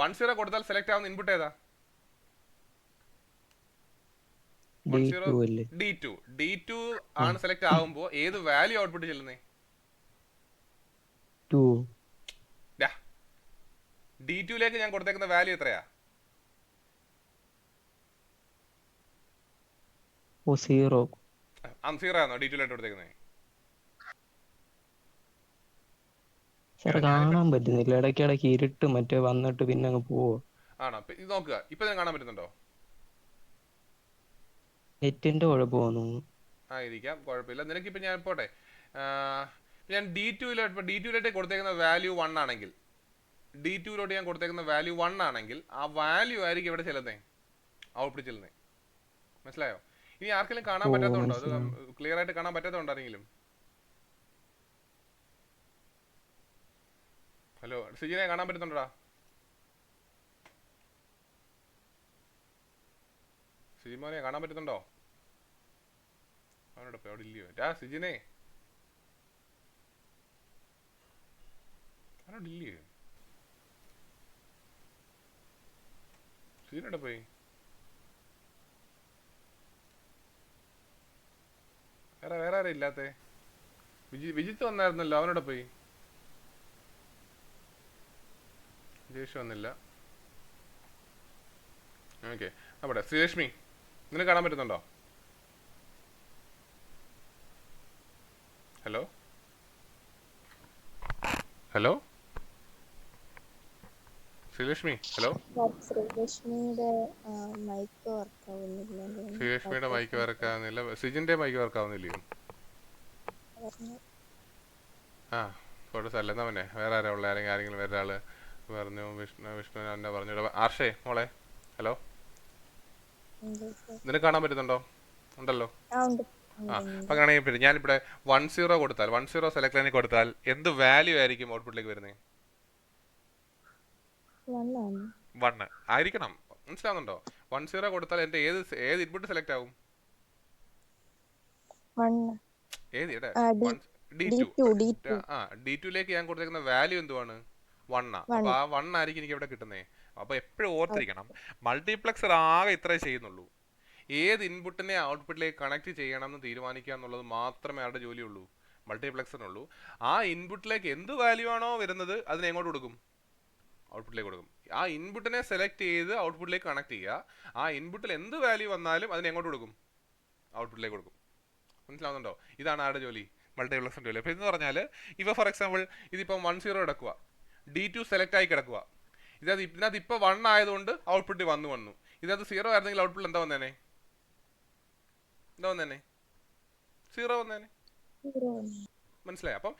1, 0 കൊടുത്താൽ സെലക്ട് ആവുന്ന ഇൻപുട്ട് ഏതാ? D2 ആണ് സെലക്ട് ആകുമ്പോൾ ഏത് വാല്യൂ ഔട്ട്പുട്ട് ചെല്ലുന്നേ? D2ലേക്ക് ഞാൻ കൊടുത്തേക്കുന്ന വാല്യൂ എത്രയാ? 0 ആണോ D2ലേക്ക് കൊടുത്തേക്കുന്നത്? കാണാൻ പറ്റുന്നില്ല, ഇടയ്ക്കിടയ്ക്ക് ഇരുട്ട് മറ്റേ വന്നിട്ട് പിന്നെ അങ്ങ് പോവോ. ആണോ? ഇത് നോക്കുക, ഇപ്പൊ ഞാൻ കാണാൻ പറ്റുന്നുണ്ടോ? നെറ്റിന്റെ കുഴപ്പമോ ആയിരിക്കാം, കുഴപ്പമില്ല. നിനക്കിപ്പോൾ ഞാൻ പോട്ടെ, ഞാൻ D2യിലോട്ട് കൊടുത്തേക്കുന്ന വാല്യൂ 1 ആണെങ്കിൽ, D2യിലോട്ട് ഞാൻ കൊടുത്തേക്കുന്ന വാല്യൂ 1 ആണെങ്കിൽ ആ വാല്യൂ ആയിരിക്കും ഇവിടെ ചെല്ലുന്നേ, ഔട്ട്പുട്ട് ചെല്ലുന്നേ. മനസ്സിലായോ? ഇനി ആർക്കെങ്കിലും കാണാൻ പറ്റാത്തതുണ്ടോ? അത് ക്ലിയർ ആയിട്ട് കാണാൻ പറ്റാത്തതുണ്ടോ ആരെങ്കിലും? ഹലോ സിജിനെ കാണാൻ പറ്റുന്നുണ്ടോടാ? സിജിമോനെ കാണാൻ പറ്റുന്നുണ്ടോ? അവനോട് അവിടെ ഇല്ലയോ? സിജിനെ അവനോട് ഇല്ലയോ? സിജിനോടെ പോയി? വേറെ ആരും ഇല്ലാത്തേ? വിജിത്ത് വന്നായിരുന്നല്ലോ, അവനോടെ പോയി? ജേഷ് വന്നില്ല. ഓക്കെ, അവിടെ ശ്രീലക്ഷ്മി നിനക്ക് കാണാൻ പറ്റുന്നുണ്ടോ? Hello hello Sreelakshmi, hello. ശ്രീലക്ഷ്മിയുടെ മൈക്ക് വർക്ക് ആവുന്നില്ല. ശ്രീലക്ഷ്മിയുടെ മൈക്ക് വർക്ക് ആവുന്നില്ല. സിജിന്റെ മൈക്ക് വർക്ക് ആവുന്നില്ലയോ? ആ ഫോട്ടോസ് അല്ല. എന്നാ പിന്നെ വേറെ ആരാ ഉള്ള? ആരെങ്കിലും വേറെ ആള് പറഞ്ഞു വിഷ്ണു എന്നെ പറഞ്ഞു. ആർഷേ മോളെ, ഹലോ, ഉണ്ട് സർ. നിനക്ക് കാണാൻ പറ്റുന്നുണ്ടോ? ഉണ്ടല്ലോ. ആ ഉണ്ട് ആ, ഉണ്ട് ഉണ്ട്. അപ്പം അങ്ങനെയാണെങ്കിൽ പിന്നെ ഞാനിവിടെ 10 കൊടുത്താൽ, 10 സെലക്ട് ലൈനിൽ കൊടുത്താൽ എന്ത് വാല്യൂ ആയിരിക്കും ഔട്ട്പുട്ടിലേക്ക് വരുന്നത്? 1 ആണ്. 1 ആയിരിക്കണം. മനസ്സിലാവുന്നുണ്ടോ? 10 കൊടുത്താൽ എൻ്റെ ഏത് ഇൻപുട്ട് സെലക്ട് ആവും? 1 ഏത് ഇവിടെ D2 D2 ആ D2ലേക്ക് ഞാൻ കൊടുത്തേക്കുന്ന വാല്യൂ എന്തുവാണ്? 1 ആ. അപ്പോൾ ആ 1 ആയിരിക്കും എനിക്ക് ഇവിടെ കിട്ടുന്നത്. അപ്പോൾ എപ്പോഴും ഓർത്തിരിക്കണം, മൾട്ടിപ്ലക്സർ ആകെ ഇത്രേ ചെയ്യുന്നുള്ളൂ. ഏത് ഇൻപുട്ടിനെ ഔട്ട്പുട്ടിലേക്ക് കണക്ട് ചെയ്യണം എന്ന് തീരുമാനിക്കുക എന്നുള്ളത് മാത്രമേ അവരുടെ ജോലിയുള്ളൂ, മൾട്ടിപ്ലക്സറിനുള്ളൂ. ആ ഇൻപുട്ടിലേക്ക് എന്ത് വാല്യൂ ആണോ വരുന്നത് അതിനെ എങ്ങോട്ട് കൊടുക്കും? ഔട്ട്പുട്ടിലേക്ക് കൊടുക്കും. ആ ഇൻപുട്ടിനെ സെലക്ട് ചെയ്ത് ഔട്ട്പുട്ടിലേക്ക് കണക്ട് ചെയ്യുക. ആ ഇൻപുട്ടിൽ എന്ത് വാല്യൂ വന്നാലും അതിനെ എങ്ങോട്ട് കൊടുക്കും? ഔട്ട്പുട്ടിലേക്ക് കൊടുക്കും. മനസ്സിലാവുന്നുണ്ടോ? ഇതാണ് ആരുടെ ജോലി, മൾട്ടിപ്ലക്സറിൻ്റെ ജോലി. അപ്പോൾ എന്ന് പറഞ്ഞാൽ ഇപ്പോൾ ഫോർ എക്സാമ്പിൾ ഇതിപ്പം 10 കിടക്കുക, D2 സെലക്ട് ആയി കിടക്കുക. ഇതിനകത്ത് ഇപ്പോൾ 1 ആയതുകൊണ്ട് ഔട്ട്പുട്ട് വന്നു. ഇതിനകത്ത് 0 ആയിരുന്നെങ്കിൽ ഔട്ട്പുട്ടിൽ എന്താ വന്നേനെ? 0 വന്നേനെ. മനസ്സിലായി? അപ്പം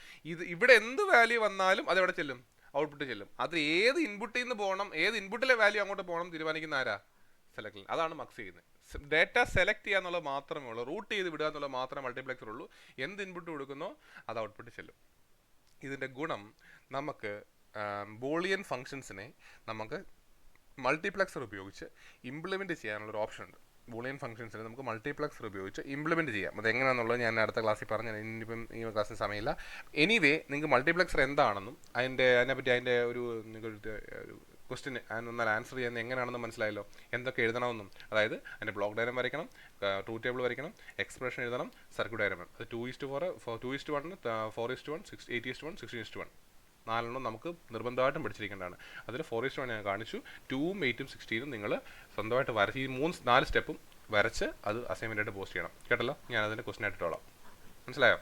ഇവിടെ എന്ത് വാല്യൂ വന്നാലും അതെവിടെ ചെല്ലും? ഔട്ട്പുട്ട് ചെല്ലും. അത് ഏത് ഇൻപുട്ടിൽ നിന്ന് പോകണം, ഏത് ഇൻപുട്ടിലെ വാല്യൂ അങ്ങോട്ട് പോകണം തീരുമാനിക്കുന്ന ആരാ? സെലക്ട്. അതാണ് മക്സ് ചെയ്യുന്നത്. ഡേറ്റ സെലക്ട് ചെയ്യുക എന്നുള്ളത് മാത്രമേ ഉള്ളൂ, റൂട്ട് ചെയ്ത് വിടുക എന്നുള്ളത് മാത്രമേ മൾട്ടിപ്ലക്സർ ഉള്ളൂ. എന്ത് ഇൻപുട്ട് കൊടുക്കുന്നോ അത് ഔട്ട്പുട്ട് ചെല്ലും. ഇതിൻ്റെ ഗുണം, നമുക്ക് ബൂളിയൻ ഫങ്ഷൻസിനെ നമുക്ക് മൾട്ടിപ്ലക്സർ ഉപയോഗിച്ച് ഇംപ്ലിമെൻറ്റ് ചെയ്യാനുള്ളൊരു ഓപ്ഷൻ ഉണ്ട്. ബൂളിയൻ ഫംഗ്ഷൻസിന് നമുക്ക് മൾട്ടിപ്ലക്സർ ഉപയോഗിച്ച് ഇംപ്ലിമെൻറ്റ് ചെയ്യാം. അത് എങ്ങനെയാണെന്നുള്ളത് ഞാൻ അടുത്ത ക്ലാസ്സിൽ പറഞ്ഞു. ഇനിയിപ്പം ഈ ക്ലാസ്സിന് സമയമില്ല. എനിവേ നിങ്ങൾക്ക് മൾട്ടിപ്ലക്സർ എന്താണെന്നും അതിനെപ്പറ്റി അതിൻ്റെ ഒരു ക്വസ്റ്റ്യൻ എന്നാൽ ആൻസർ ചെയ്യാൻ എങ്ങനെയാണെന്ന് മനസ്സിലായല്ലോ. എന്തൊക്കെ എഴുതണമെന്നും, അതായത് അതിൻ്റെ ബ്ലോക്ക് ഡയഗ്രം വരയ്ക്കണം, ട്രൂത്ത് ടേബിൾ വരയ്ക്കണം, എക്സ്പ്രഷൻ എഴുതണം, സർക്യൂട്ട് ഡയഗ്രം. അത് 2:4, 2:1, 4:1, 8:1, 16:1 4 നമുക്ക് നിർബന്ധമായിട്ടും പഠിച്ചിരിക്കേണ്ടതാണ്. അതിൽ 4:1 ഞാൻ കാണിച്ചു. 2ഉം 8ഉം 16ഉം നിങ്ങൾ സ്വന്തമായിട്ട് വരച്ച് ഈ 4 സ്റ്റെപ്പും വരച്ച് അത് അസൈൻമെൻ്റായിട്ട് പോസ്റ്റ് ചെയ്യണം. കേട്ടല്ലോ? ഞാൻ അതിൻ്റെ ക്വസ്റ്റ്യൻ ആയിട്ടിട്ടോളാം. മനസ്സിലായോ?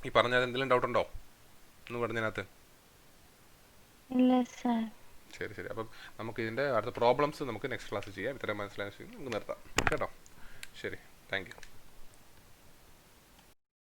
ഈ പറഞ്ഞത് എന്തെങ്കിലും ഡൗട്ട് ഉണ്ടോ എന്ന് പറഞ്ഞതിനകത്ത്? ശരി. അപ്പം നമുക്ക് ഇതിൻ്റെ അടുത്ത പ്രോബ്ലംസ് നമുക്ക് നെക്സ്റ്റ് ക്ലാസ്സിൽ ചെയ്യാം. ഇത്രയും മനസ്സിലായ നമുക്ക് നിർത്താം. കേട്ടോ? ശരി, താങ്ക് യു.